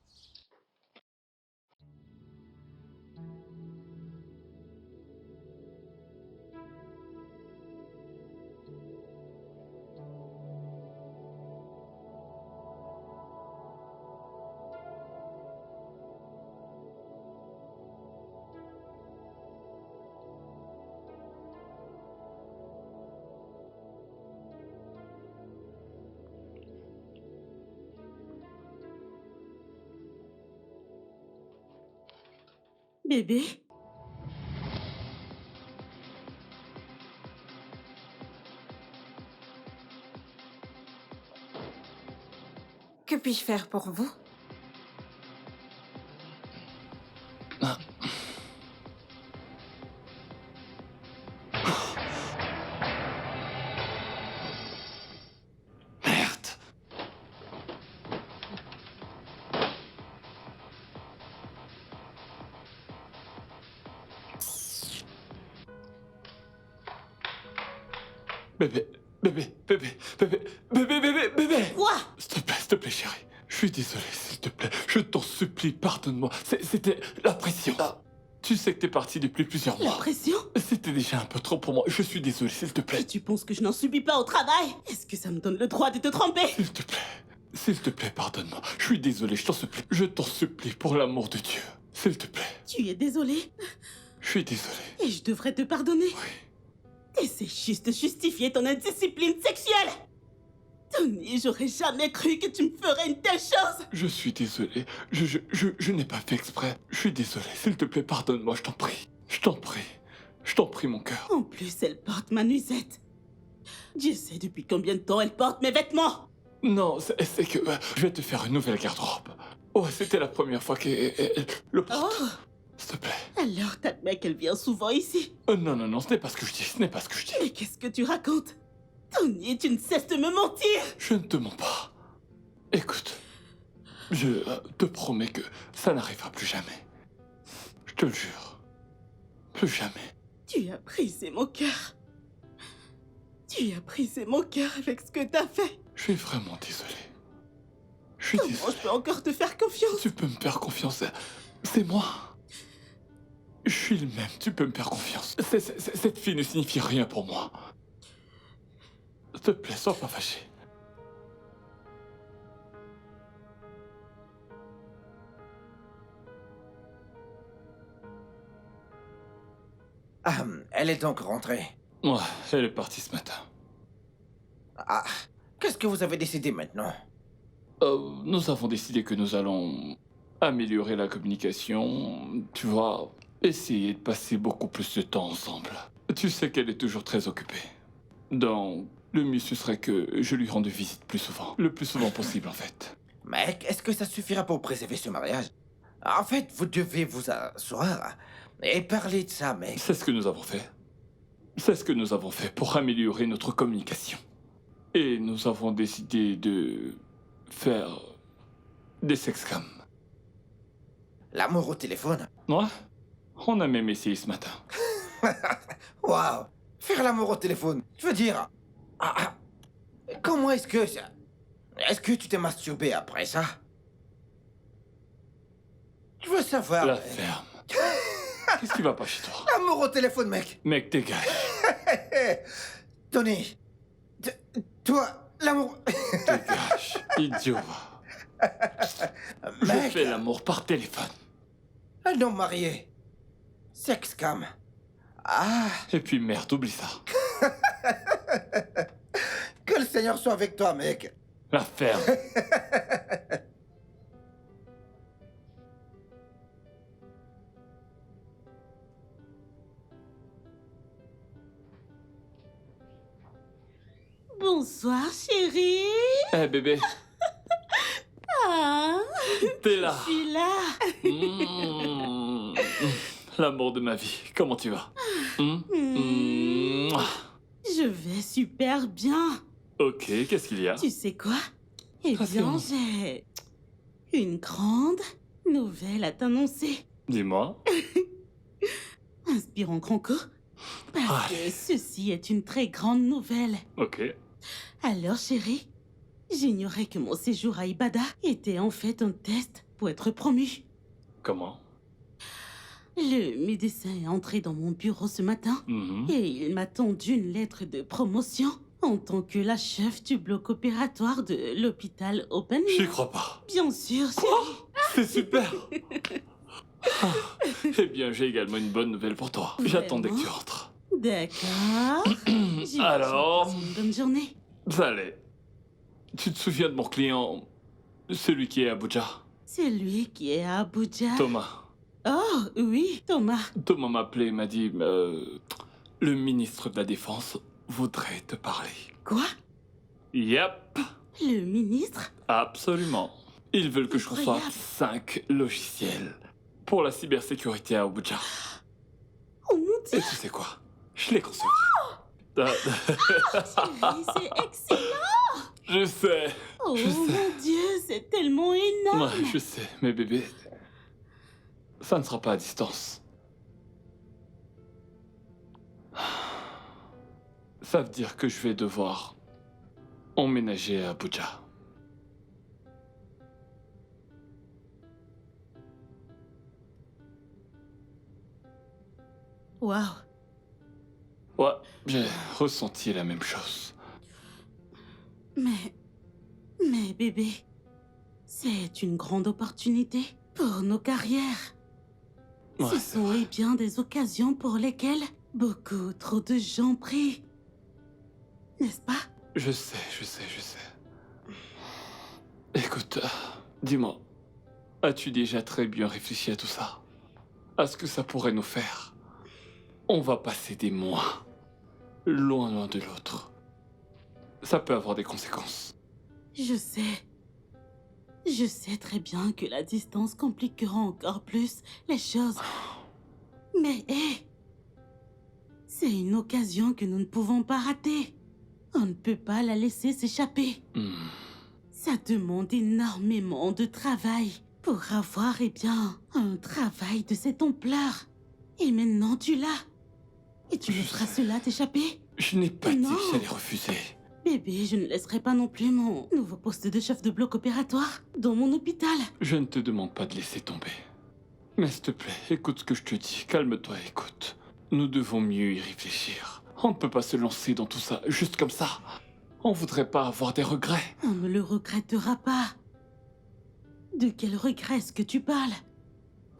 Bébé? Que puis-je faire pour vous? Merde. Bébé, bébé, bébé, bébé, bébé, bébé, bébé. Quoi? S'il te plaît, chérie. Je suis désolé, s'il te plaît. Je t'en supplie, pardonne-moi. C'était la pression. Tu sais que t'es parti depuis plusieurs La mois. pression? C'était déjà un peu trop pour moi. Je suis désolé, s'il te Et plaît. tu penses que je n'en subis pas au travail? Est-ce que ça me donne le droit de te tromper? S'il te plaît. S'il te plaît, pardonne-moi. Je suis désolé, je t'en supplie. Je t'en supplie, pour l'amour de Dieu. S'il te plaît. Tu es désolé? Je suis désolé. Et je devrais te pardonner? Oui. Et c'est juste justifier ton indiscipline sexuelle! Tony, j'aurais jamais cru que tu me ferais une telle chose! Je suis désolé. Je n'ai pas fait exprès. Je suis désolé. S'il te plaît, pardonne-moi, je t'en prie. Je t'en prie. Je t'en prie, mon cœur. En plus, elle porte ma nuisette. Dieu sait depuis combien de temps elle porte mes vêtements! Non, c'est que je vais te faire une nouvelle garde-robe. Oh, c'était la première fois qu'elle le porte. Oh! S'il te plaît. Alors t'admets qu'elle vient souvent ici? Non, non, non, ce n'est pas ce que je dis. Ce n'est pas ce que je dis. Mais qu'est-ce que tu racontes? Tony, tu ne cesses de me mentir! Je ne te mens pas. Écoute, je te promets que ça n'arrivera plus jamais. Je te le jure. Plus jamais. Tu as brisé mon cœur. Tu as brisé mon cœur avec ce que t'as fait. Je suis vraiment désolé. Je suis Comment désolé. je peux encore te faire confiance? Tu peux me faire confiance. C'est moi. Je suis le même. Tu peux me faire confiance. Cette fille ne signifie rien pour moi. S'il te plaît, sois pas fâché. Ah, elle est donc rentrée. Ouais, elle est partie ce matin. Ah, qu'est-ce que vous avez décidé maintenant? Nous avons décidé que nous allons améliorer la communication, tu vois, essayer de passer beaucoup plus de temps ensemble. Tu sais qu'elle est toujours très occupée. Donc, le mieux ce serait que je lui rende visite plus souvent. Le plus souvent possible, en fait. Mec, est-ce que ça suffira pour préserver ce mariage? En fait, vous devez vous asseoir et parler de ça, mec. C'est ce que nous avons fait. C'est ce que nous avons fait pour améliorer notre communication. Et nous avons décidé de faire des sexcams. L'amour au téléphone? Ouais, on a même essayé ce matin. Waouh! Faire l'amour au téléphone, je veux dire... comment est-ce que... Est-ce que tu t'es masturbé après ça? Je veux savoir... La mec. ferme. Qu'est-ce qui va pas chez toi? L'amour au téléphone, mec! Mec, dégage. Tony, toi, l'amour... Dégage, idiot. Je Mec, fais l'amour par téléphone. un homme marié. Sexcam. Ah, Et puis merde, oublie ça. que le Seigneur soit avec toi, mec. La ferme. Bonsoir, chérie. Eh bébé, Ah, t'es là. je suis là. Mmh. L'amour de ma vie, comment tu vas? Mouah. Je vais super bien. Ok, qu'est-ce qu'il y a? Tu sais quoi? Eh bien, Rassure-moi. j'ai une grande nouvelle à t'annoncer. Dis-moi. Inspirons Cronco. Parce Allez. que ceci est une très grande nouvelle. Ok. Alors, chérie, j'ignorais que mon séjour à Ibada était en fait un test pour être promu. Comment? Le médecin est entré dans mon bureau ce matin Mhm. et il m'a tendu une lettre de promotion en tant que la chef du bloc opératoire de l'hôpital Open. J'y crois pas. Bien sûr, chérie. C'est super. Ah. Eh bien, j'ai également une bonne nouvelle pour toi. J'attendais que tu rentres. D'accord. J'imagine Alors? que c'est une bonne journée. Allez. Tu te souviens de mon client, celui qui est à Abuja? C'est lui qui est à Abuja. Thomas. Oh, oui, Thomas. Thomas m'a appelé et m'a dit le ministre de la Défense voudrait te parler. Quoi? Yep, Le ministre? absolument. Ils veulent que je reçoive Incroyable. 5 logiciels pour la cybersécurité à Abuja. Oh mon Dieu, Et tu sais quoi? Je les recevrai. chérie, c'est excellent. Je sais. Oh Je sais. mon Dieu, c'est tellement énorme. Ouais, je sais, mais bébé, ça ne sera pas à distance. Ça veut dire que je vais devoir emménager à Abuja. Waouh. Ouais, j'ai ressenti la même chose. Mais bébé, c'est une grande opportunité pour nos carrières. Ouais, Ce c'est sont vrai. eh bien des occasions pour lesquelles beaucoup trop de gens prient. N'est-ce pas? Je sais. Écoute, dis-moi, as-tu déjà très bien réfléchi à tout ça? À ce que ça pourrait nous faire? On va passer des mois, loin de l'autre. Ça peut avoir des conséquences. Je sais. Je sais très bien que la distance compliquera encore plus les choses. Mais hé, c'est une occasion que nous ne pouvons pas rater. On ne peut pas la laisser s'échapper. Hmm. Ça demande énormément de travail pour avoir, eh bien, un travail de cette ampleur. Et maintenant tu l'as. Et tu laisseras cela t'échapper? Je n'ai pas dit Non. que j'allais refuser. Bébé, je ne laisserai pas non plus mon nouveau poste de chef de bloc opératoire dans mon hôpital. Je ne te demande pas de laisser tomber. Mais s'il te plaît, écoute ce que je te dis. Calme-toi, écoute. Nous devons mieux y réfléchir. On ne peut pas se lancer dans tout ça juste comme ça. On voudrait pas avoir des regrets. On ne le regrettera pas. De quel regret est-ce que tu parles?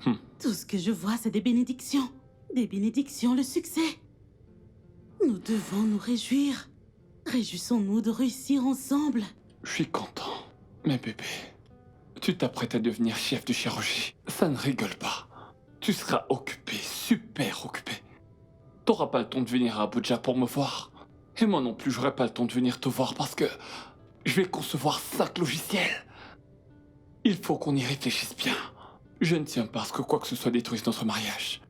Hmm. Tout ce que je vois, c'est des bénédictions. Des bénédictions, le succès. Nous devons nous réjouir. Réjouissons-nous de réussir ensemble. Je suis content. Mais bébé, tu t'apprêtes à devenir chef de chirurgie. Ça ne rigole pas. Tu seras occupé, super occupé. T'auras pas le temps de venir à Abuja pour me voir. Et moi non plus, j'aurai pas le temps de venir te voir parce que je vais concevoir 5 logiciels. Il faut qu'on y réfléchisse bien. Je ne tiens pas à ce que quoi que ce soit détruise notre mariage.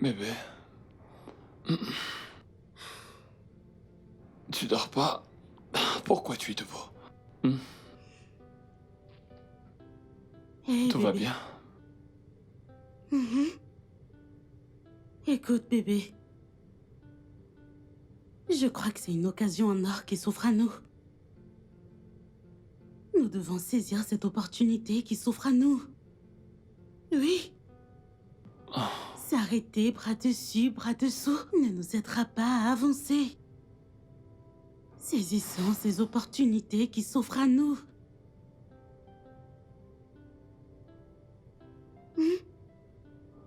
Bébé. Tu dors pas? Pourquoi tu es debout? Hé, Tout va bébé. bien? Mhm. Écoute, bébé. Je crois que c'est une occasion en or qui s'offre à nous. Nous devons saisir cette opportunité qui s'offre à nous. Oui. Oh. S'arrêter bras dessus, bras dessous ne nous aidera pas à avancer. Saisissons ces opportunités qui s'offrent à nous.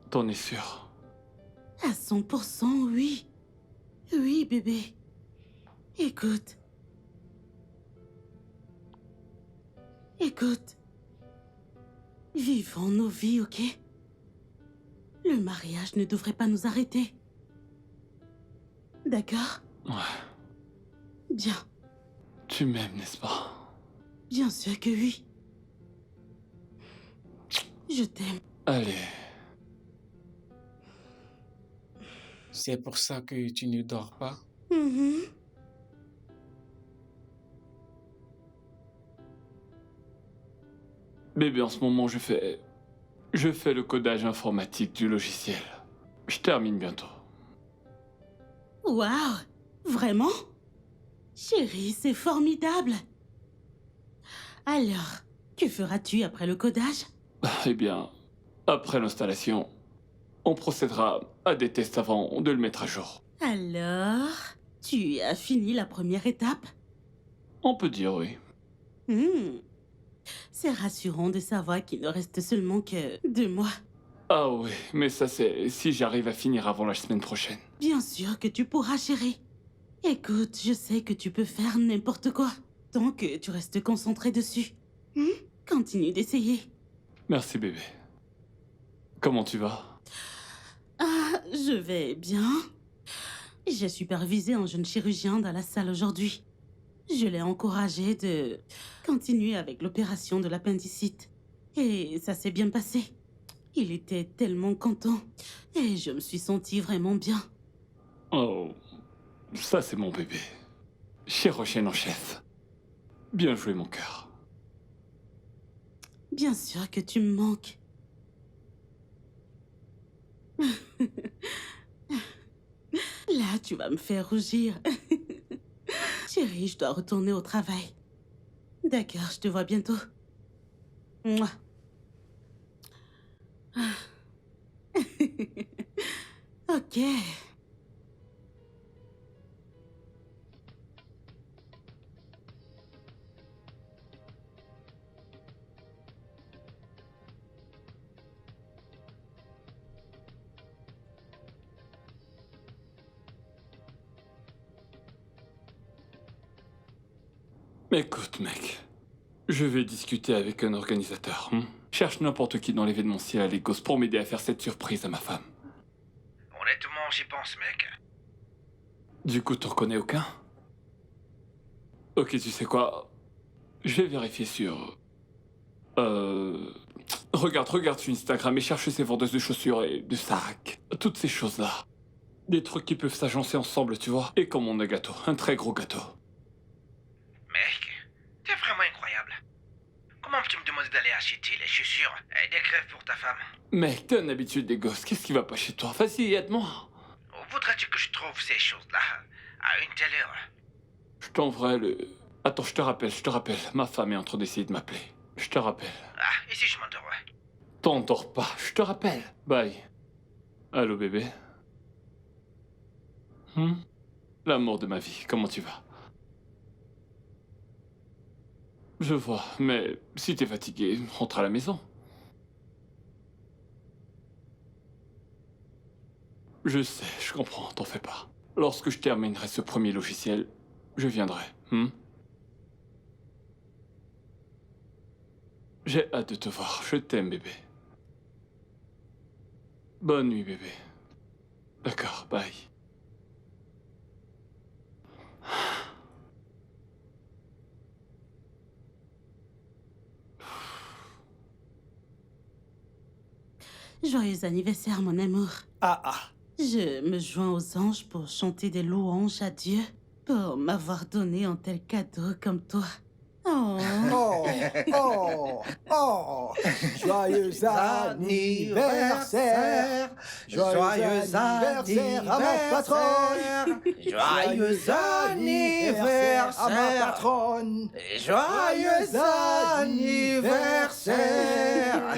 T'en es sûr? À 100%, oui. Oui, bébé. Écoute. Écoute. Vivons nos vies, ok? Le mariage ne devrait pas nous arrêter. D'accord? Ouais. Bien. Tu m'aimes, n'est-ce pas? Bien sûr que oui. Je t'aime. Allez. C'est pour ça que tu ne dors pas? Mhm. Bébé, en ce moment, je fais le codage informatique du logiciel. Je termine bientôt. Waouh! Vraiment? Chérie, c'est formidable. Alors, que feras-tu après le codage? Eh bien, après l'installation, on procédera à des tests avant de le mettre à jour. Alors, Tu as fini la première étape? On peut dire oui. C'est rassurant de savoir qu'il ne reste seulement que 2 mois. Ah oui, mais ça c'est si j'arrive à finir avant la semaine prochaine. Bien sûr que tu pourras, chérie. Écoute, je sais que tu peux faire n'importe quoi, tant que tu restes concentré dessus. Continue d'essayer. Merci bébé. Comment tu vas? Ah, je vais bien. J'ai supervisé un jeune chirurgien dans la salle aujourd'hui. Je l'ai encouragé de continuer avec l'opération de l'appendicite. Et ça s'est bien passé. Il était tellement content. Et je me suis sentie vraiment bien. Oh, ça c'est mon bébé. Chirurgien en chef. Bien joué mon cœur. Bien sûr que tu me manques. Là, tu vas me faire rougir. Chérie, je dois retourner au travail. D'accord, je te vois bientôt. Mouah. Ok. Écoute mec, je vais discuter avec un organisateur. Cherche n'importe qui dans l'événementiel à Lagos pour m'aider à faire cette surprise à ma femme. Honnêtement, j'y pense, mec. Du coup, t'en connais aucun? Ok, tu sais quoi? Je vais vérifier sur... Regarde sur Instagram et cherche ces vendeuses de chaussures et de sacs. Toutes ces choses-là. Des trucs qui peuvent s'agencer ensemble, tu vois. Et comme un gâteau, un très gros gâteau. Mec, t'es vraiment incroyable. Comment tu me demandes d'aller acheter les chaussures et des crèves pour ta femme? Mec, t'es un habitué des gosses, qu'est-ce qui va pas chez toi? Vas-y, aide-moi. Voudrais-tu que je trouve ces choses-là à une telle heure? Je t'enverrai le... Attends, je te rappelle. Ma femme est en train d'essayer de m'appeler. Je te rappelle. Ah, et si je m'endors? T'endors pas, je te rappelle. Bye. Allô, bébé? L'amour de ma vie, comment tu vas? Je vois, mais si t'es fatigué, rentre à la maison. Je sais, je comprends, t'en fais pas. Lorsque je terminerai ce premier logiciel, je viendrai. J'ai hâte de te voir, je t'aime, bébé. Bonne nuit, bébé. D'accord, bye. Joyeux anniversaire, mon amour. Je me joins aux anges pour chanter des louanges à Dieu pour m'avoir donné un tel cadeau comme toi. Oh. Joyeux anniversaire. Joyeux anniversaire à ma patronne. Joyeux anniversaire à ma patronne. Joyeux anniversaire.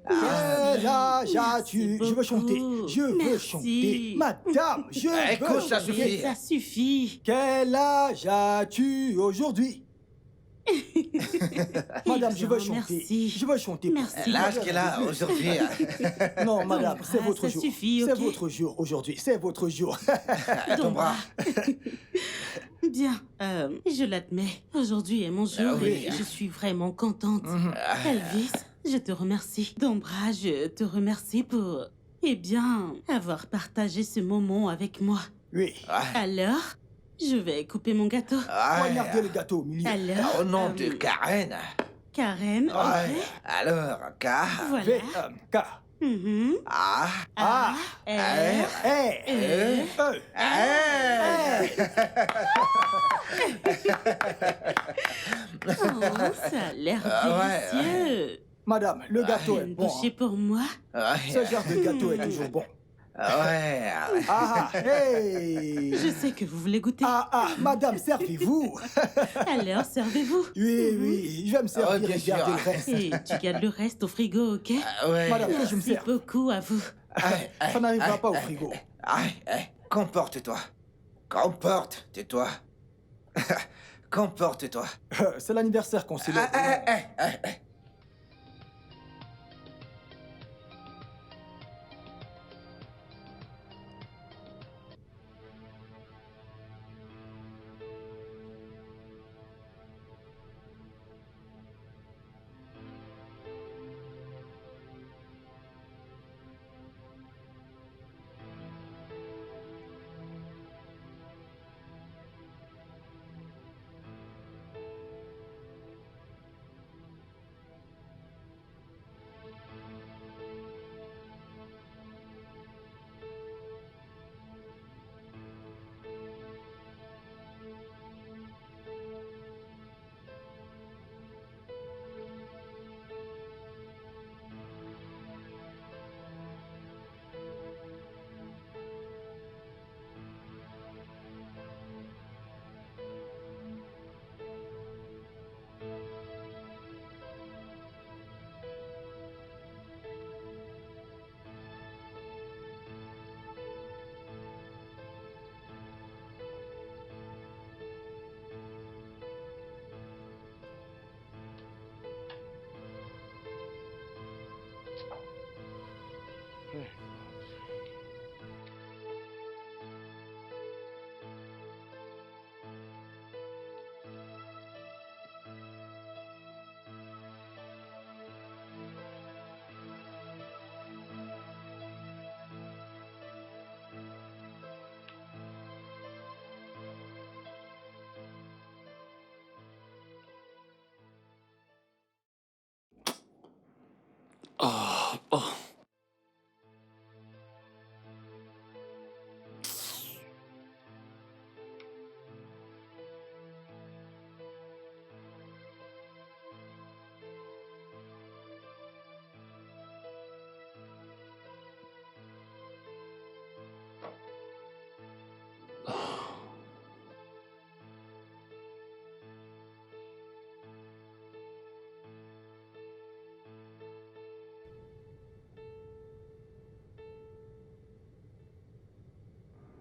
Quel âge as-tu? Je veux chanter. Je veux chanter. Madame, je veux Écoute, ça chanter. suffit. Ça suffit. Quel âge as-tu aujourd'hui? Madame, je veux chanter. Merci. Je veux chanter. Merci. L'âge qu'elle a aujourd'hui. Non, madame, c'est votre ça jour. suffit, C'est ok? votre jour aujourd'hui. C'est votre jour. Ton bras. Bien, je l'admets. Aujourd'hui est mon jour oui. et je suis vraiment contente. Elvis, je te remercie. Dombra, je te remercie pour, avoir partagé ce moment avec moi. Oui. Alors, je vais couper mon gâteau. Poignardez le gâteau au milieu. Alors, Au nom de Karen. Karen, ok. Alors, K. Voilà. K. A. A, R, E. Oh, ça a l'air délicieux. Madame, le gâteau est Une bon. bouchée pour moi. Ce genre de gâteau est toujours bon. Hey. Je sais que vous voulez goûter. Madame, servez-vous. Alors, servez-vous. Oui, je vais me servir bien et garder le sûr. reste. Et tu gardes le reste au frigo, ok? Madame, que je me Merci sers. beaucoup à vous. Ça n'arrivera pas au frigo. Comporte-toi. Comporte, tais-toi. Comporte-toi. C'est l'anniversaire qu'on célèbre. Ah, oh.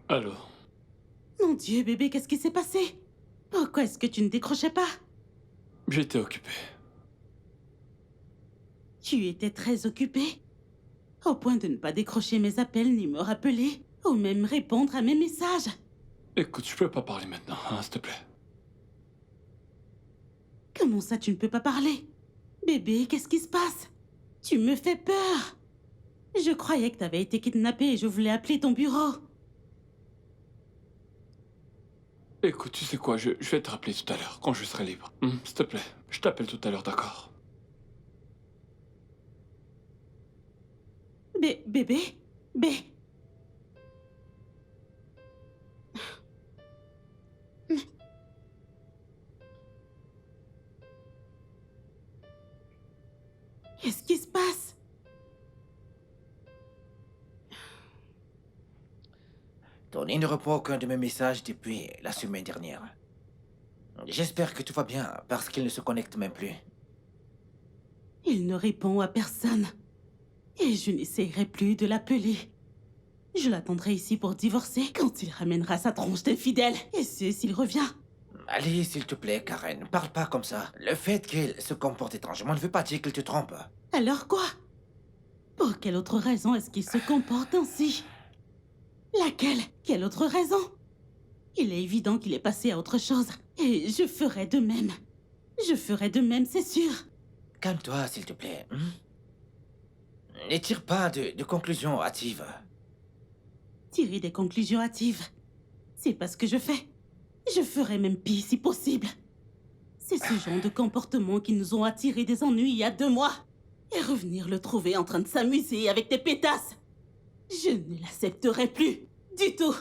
Allô? Mon Dieu, bébé, qu'est-ce qui s'est passé? Pourquoi est-ce que tu ne décrochais pas? J'étais occupé. Tu étais très occupé, au point de ne pas décrocher mes appels ni me rappeler, ou même répondre à mes messages. Écoute, je peux pas parler maintenant, hein, s'il te plaît. Comment ça, tu ne peux pas parler? Bébé, qu'est-ce qui se passe? Tu me fais peur. Je croyais que t'avais été kidnappé et je voulais appeler ton bureau. Écoute, tu sais quoi, je vais te rappeler tout à l'heure, quand je serai libre. S'il te plaît, je t'appelle tout à l'heure, d'accord? Bébé? Qu'est-ce qui se passe? Tony ne répond aucun de mes messages depuis la semaine dernière. J'espère que tout va bien, parce qu'il ne se connecte même plus. Il ne répond à personne. Et je n'essayerai plus de l'appeler. Je l'attendrai ici pour divorcer quand il ramènera sa tronche d'infidèle. Et c'est s'il revient. Allez, s'il te plaît, Karen, parle pas comme ça. Le fait qu'il se comporte étrangement ne veut pas dire qu'il te trompe. Alors quoi? Pour quelle autre raison est-ce qu'il se comporte ainsi? Laquelle? Quelle autre raison? Il est évident qu'il est passé à autre chose. Et je ferai de même. Je ferai de même, c'est sûr. Calme-toi, s'il te plaît. Ne tire pas de conclusions hâtives. Tirer des conclusions hâtives. C'est pas ce que je fais. Je ferai même pire si possible. C'est ce genre de comportement qui nous ont attiré des ennuis il y a 2 mois. Et revenir le trouver en train de s'amuser avec tes pétasses. Je ne l'accepterai plus. Du tout.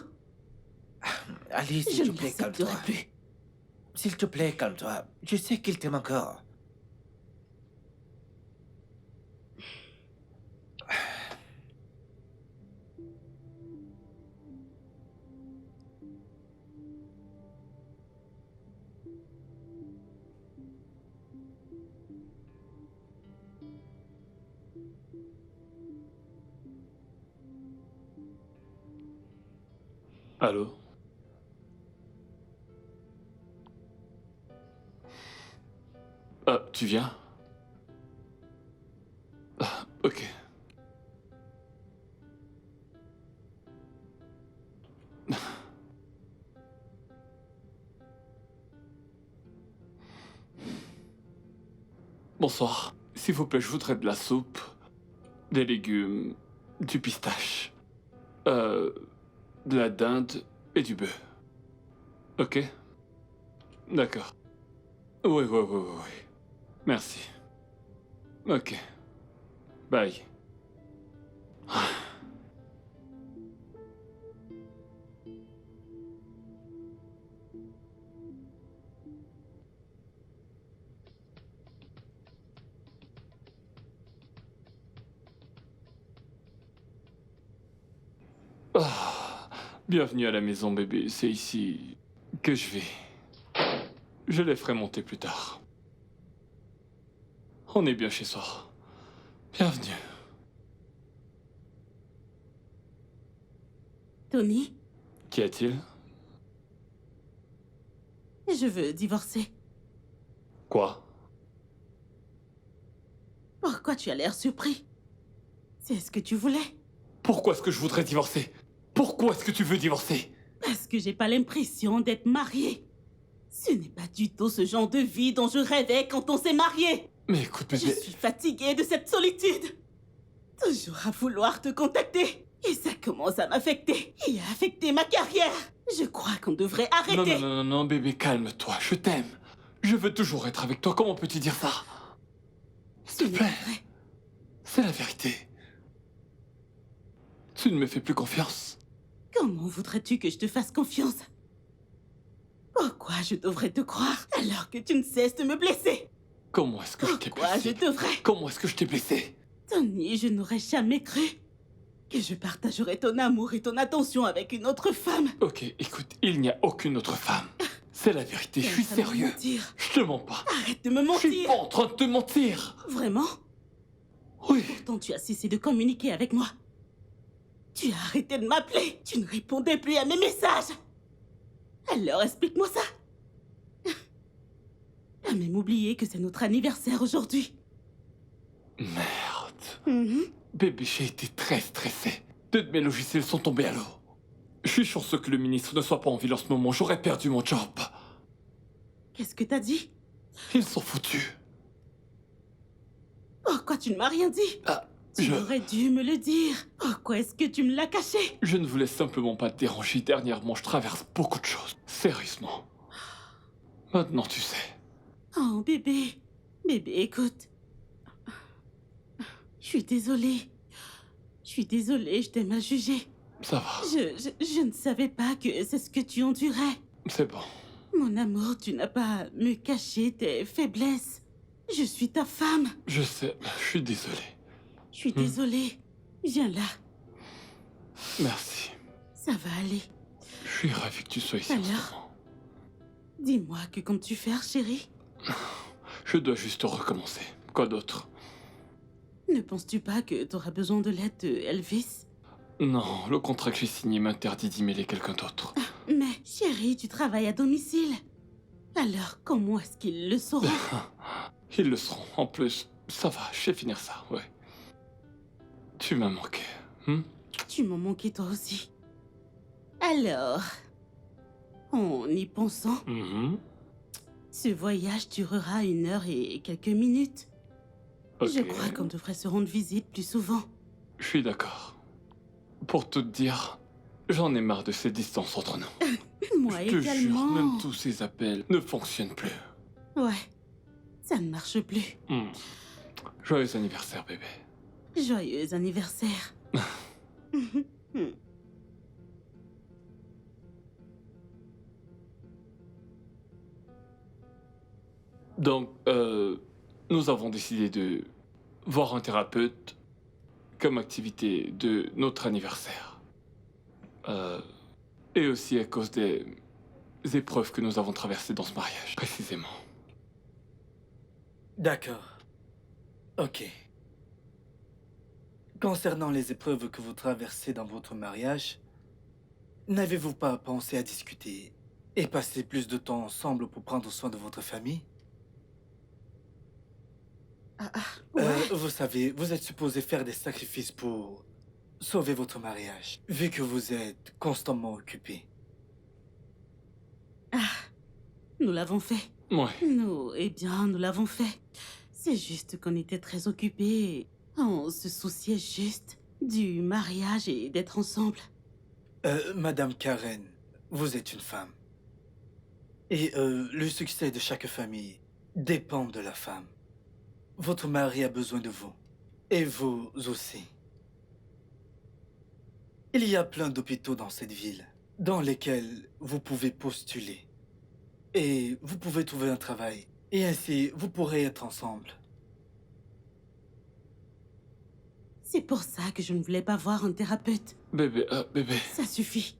Allez, Je s'il te ne plaît, calme-toi. l'accepterai plus. S'il te plaît, calme-toi. Je sais qu'il t'aime encore. Allô? Tu viens? Ah, ok. Bonsoir. S'il vous plaît, je voudrais de la soupe, des légumes, du pistache, de la dinde et du bœuf. Ok? D'accord. Oui. Merci. Ok. Bye. Ah, bienvenue à la maison, bébé. C'est ici que je vais. Je les ferai monter plus tard. On est bien chez soi. Bienvenue. Tony, Qu'y a-t-il? je veux divorcer. Quoi? Pourquoi tu as l'air surpris? C'est ce que tu voulais? Pourquoi est-ce que je voudrais divorcer? Pourquoi est-ce que tu veux divorcer? Parce que j'ai pas l'impression d'être mariée. Ce n'est pas du tout ce genre de vie dont je rêvais quand on s'est mariés. Mais écoute, bébé... Je suis fatiguée de cette solitude. Toujours à vouloir te contacter. Et ça commence à m'affecter. Et à affecter ma carrière. Je crois qu'on devrait arrêter. Non, bébé, calme-toi. Je t'aime. Je veux toujours être avec toi. Comment peux-tu dire ça? S'il te plaît. C'est la vérité. Tu ne me fais plus confiance. Comment voudrais-tu que je te fasse confiance? Pourquoi je devrais te croire alors que tu ne cesses de me blesser? Comment est-ce que je t'ai Pourquoi blessé? je devrais? Comment est-ce que je t'ai blessé? Tony, je n'aurais jamais cru que je partagerais ton amour et ton attention avec une autre femme. Ok, écoute, il n'y a aucune autre femme. C'est la vérité, je suis sérieux. Je te mens pas. Arrête de me mentir. Je suis pas en train de te mentir. Vraiment? Oui. Pourtant, tu as cessé de communiquer avec moi. Tu as arrêté de m'appeler. Tu ne répondais plus à mes messages. Alors explique-moi ça. Tu as même oublié que c'est notre anniversaire aujourd'hui. Merde. Bébé, j'ai été très stressé. Deux de mes logiciels sont tombés à l'eau. Je suis chanceux que le ministre ne soit pas en ville en ce moment. J'aurais perdu mon job. Qu'est-ce que t'as dit? Ils sont foutus. Pourquoi tu ne m'as rien dit? Tu aurais dû me le dire. Pourquoi est-ce que tu me l'as caché? Je ne voulais simplement pas te déranger. Dernièrement, je traverse beaucoup de choses. Sérieusement. Maintenant, tu sais. Oh, bébé. Bébé, écoute. Je suis désolée. Je t'ai mal jugé. Ça va. Je ne savais pas que c'est ce que tu endurais. C'est bon. Mon amour, tu n'as pas à me cacher tes faiblesses. Je suis ta femme. Je sais, je suis désolé. Je suis désolée. Viens là. Merci. Ça va aller. Je suis ravi que tu sois ici en ce moment. Dis-moi, que comptes-tu faire, chérie? Je dois juste recommencer. Quoi d'autre? Ne penses-tu pas que tu auras besoin de l'aide de Elvis? Non, le contrat que j'ai signé m'interdit d'emailer quelqu'un d'autre. Mais, chérie, tu travailles à domicile. Alors, comment est-ce qu'ils le sauront? Ils le seront. En plus, ça va, je sais finir ça, ouais. Tu m'as manqué. Tu m'as manqué toi aussi. Alors, en y pensant, ce voyage durera 1 heure et quelques minutes. Je crois qu'on devrait se rendre visite plus souvent. Je suis d'accord. Pour tout te dire, j'en ai marre de ces distances entre nous. Moi Je te également. jure, même tous ces appels ne fonctionnent plus. Ouais, ça ne marche plus. Joyeux anniversaire, bébé. Joyeux anniversaire. Donc, nous avons décidé de voir un thérapeute comme activité de notre anniversaire. Et aussi à cause des épreuves que nous avons traversées dans ce mariage, précisément. D'accord. Ok. Concernant les épreuves que vous traversez dans votre mariage, n'avez-vous pas pensé à discuter et passer plus de temps ensemble pour prendre soin de votre famille? Vous savez, vous êtes supposé faire des sacrifices pour sauver votre mariage, vu que vous êtes constamment occupé. Nous l'avons fait. Ouais. Nous l'avons fait. C'est juste qu'on était très occupés. On se souciait juste du mariage et d'être ensemble. Madame Karen, vous êtes une femme. Et le succès de chaque famille dépend de la femme. Votre mari a besoin de vous. Et vous aussi. Il y a plein d'hôpitaux dans cette ville, dans lesquels vous pouvez postuler. Et vous pouvez trouver un travail. Et ainsi, vous pourrez être ensemble. C'est pour ça que je ne voulais pas voir un thérapeute. Bébé. Ça suffit.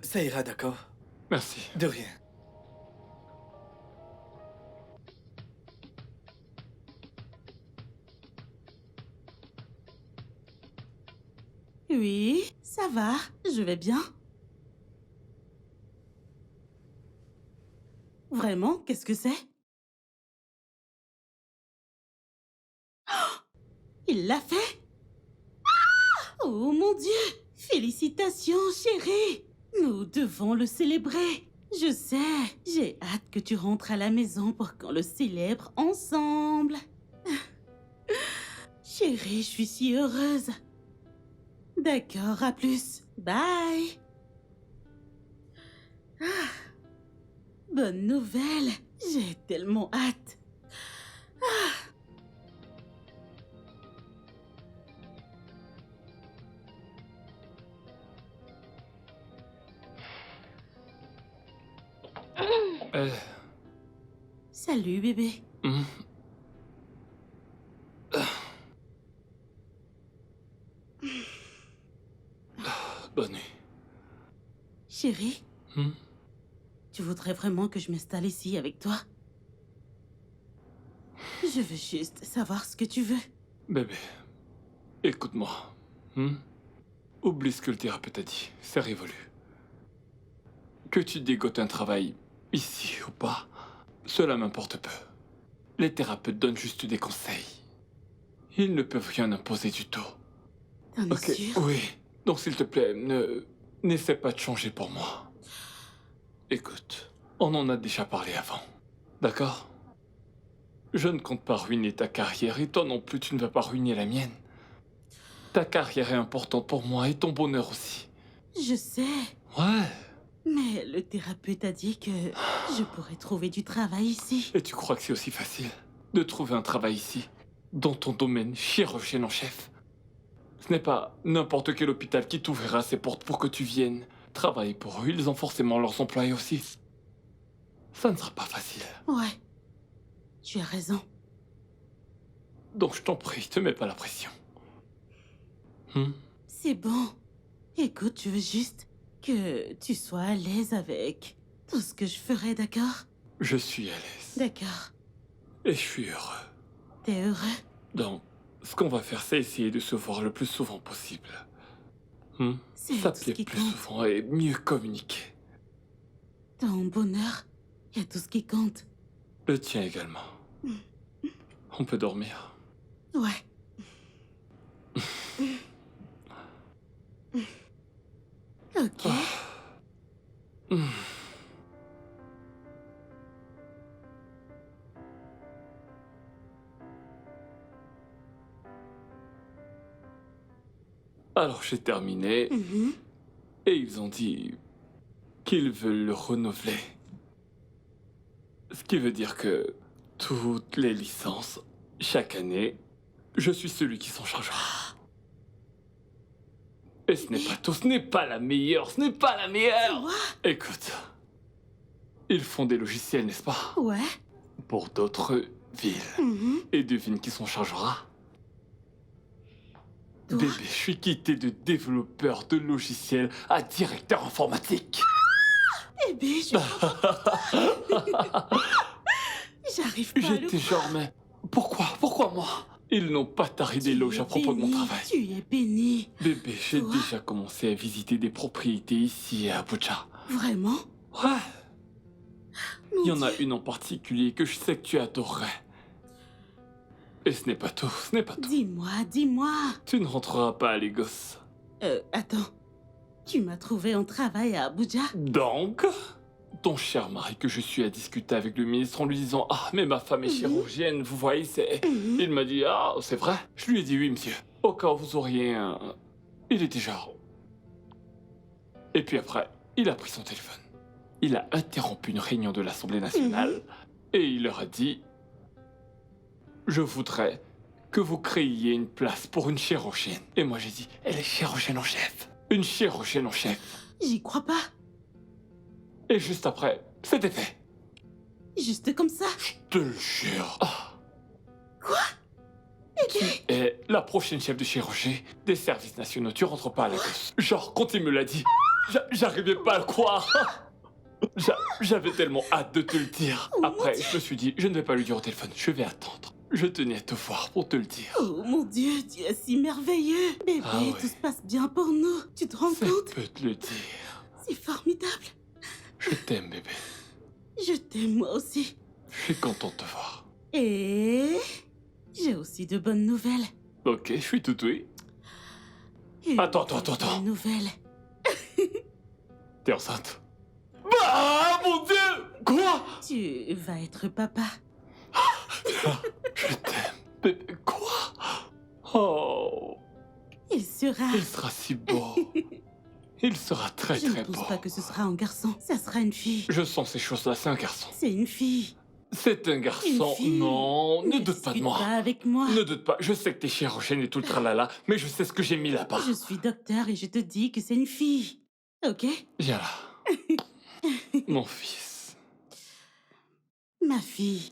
Ça ira, d'accord? Merci. De rien. Oui, ça va. Je vais bien. Vraiment? Qu'est-ce que c'est? Oh, il l'a fait? Oh mon Dieu! Félicitations, chérie! Nous devons le célébrer. Je sais, j'ai hâte que tu rentres à la maison pour qu'on le célèbre ensemble. Chérie, je suis si heureuse. D'accord, à plus. Bye. Bonne nouvelle. J'ai tellement hâte. Salut, bébé. Bonne nuit. Chérie, tu voudrais vraiment que je m'installe ici avec toi? Je veux juste savoir ce que tu veux. Bébé, écoute-moi. Oublie ce que le thérapeute a dit. C'est révolu. Que tu dégotes un travail ici ou pas, cela m'importe peu. Les thérapeutes donnent juste des conseils. Ils ne peuvent rien imposer du tout. T'en es sûr? Oui. Donc s'il te plaît, n'essaie pas de changer pour moi. Écoute, on en a déjà parlé avant. D'accord? Je ne compte pas ruiner ta carrière et toi non plus tu ne vas pas ruiner la mienne. Ta carrière est importante pour moi et ton bonheur aussi. Je sais. Ouais. Mais le thérapeute a dit que je pourrais trouver du travail ici. Et tu crois que c'est aussi facile de trouver un travail ici, dans ton domaine, chirurgien en chef? Ce n'est pas n'importe quel hôpital qui t'ouvrira ses portes pour que tu viennes travailler pour eux. Ils ont forcément leurs employés aussi. Ça ne sera pas facile. Ouais, tu as raison. Donc je t'en prie, te mets pas la pression. C'est bon. Écoute, tu veux juste que tu sois à l'aise avec tout ce que je ferai, d'accord? Je suis à l'aise. D'accord. Et je suis heureux. T'es heureux? Donc, ce qu'on va faire, c'est essayer de se voir le plus souvent possible. C'est Ça tout ce plaît qui plus compte. souvent et mieux communiquer. Ton bonheur est tout ce qui compte. Le tien également. On peut dormir. Ouais. Ok. Alors j'ai terminé et ils ont dit qu'ils veulent le renouveler. Ce qui veut dire que toutes les licences, chaque année, je suis celui qui s'en chargera. Et ce n'est pas tout, ce n'est pas la meilleure, ce n'est pas la meilleure. Écoute, ils font des logiciels, n'est-ce pas? Ouais. Pour d'autres villes. Et devine qui s'en chargera? Bébé, je suis quitté de développeur de logiciels à directeur informatique. Bébé, j'arrive pas à le J'étais genre, mais pourquoi moi? Ils n'ont pas taré d'éloges à propos de mon travail. Tu es béni. Bébé, j'ai déjà commencé à visiter des propriétés ici à Abuja. Vraiment? Ouais. Il y en Mon a Dieu. une en particulier que je sais que tu adorerais. Et ce n'est pas tout, ce n'est pas tout. Dis-moi. Tu ne rentreras pas à Lagos. Attends. Tu m'as trouvé un travail à Abuja? Donc, ton cher mari que je suis à discuter avec le ministre en lui disant « Ah, mais ma femme est chirurgienne, vous voyez, c'est... » Il m'a dit « Ah, c'est vrai ?» Je lui ai dit « Oui, monsieur. Au cas où vous auriez un... » Il était genre... Et puis après, il a pris son téléphone. Il a interrompu une réunion de l'Assemblée nationale et il leur a dit « Je voudrais que vous créiez une place pour une chirurgienne. » Et moi j'ai dit « Elle est chirurgienne en chef. Une chirurgienne en chef. » J'y crois pas. Et juste après, c'était fait. Juste comme ça. Je te le jure. Ah. Quoi? Tu es la prochaine chef de chirurgie des services nationaux. Tu rentres pas à la gosse. Genre, quand il me l'a dit, j'arrivais pas à le croire. J'avais tellement hâte de te le dire. Après, je me suis dit, je ne vais pas lui dire au téléphone, je vais attendre. Je tenais à te voir pour te le dire. Oh mon Dieu, tu es si merveilleux. Bébé, Ah ouais. tout se passe bien pour nous. Tu te rends Je compte? peux te le dire. C'est formidable. Je t'aime, bébé. Je t'aime moi aussi. Je suis content de te voir. Et j'ai aussi de bonnes nouvelles. Ok, je suis tout oui. Une Attends. bonne nouvelle. T'es enceinte? Bah, mon Dieu! Quoi? Tu vas être papa. Je t'aime, bébé. Quoi? Oh, Il sera... il sera si beau. Il sera très Je ne très pense beau. pas que ce sera un garçon. Ça sera une fille. Je sens ces choses-là, c'est un garçon. C'est une fille. C'est un Une garçon. fille. Non, ne Ne doute pas de discute moi. pas avec moi. Ne doute pas, je sais que t'es chirurgienne et tout le tralala, mais je sais ce que j'ai mis là-bas. Je suis docteur et je te dis que c'est une fille. Ok? Viens là. Mon fils. Ma fille.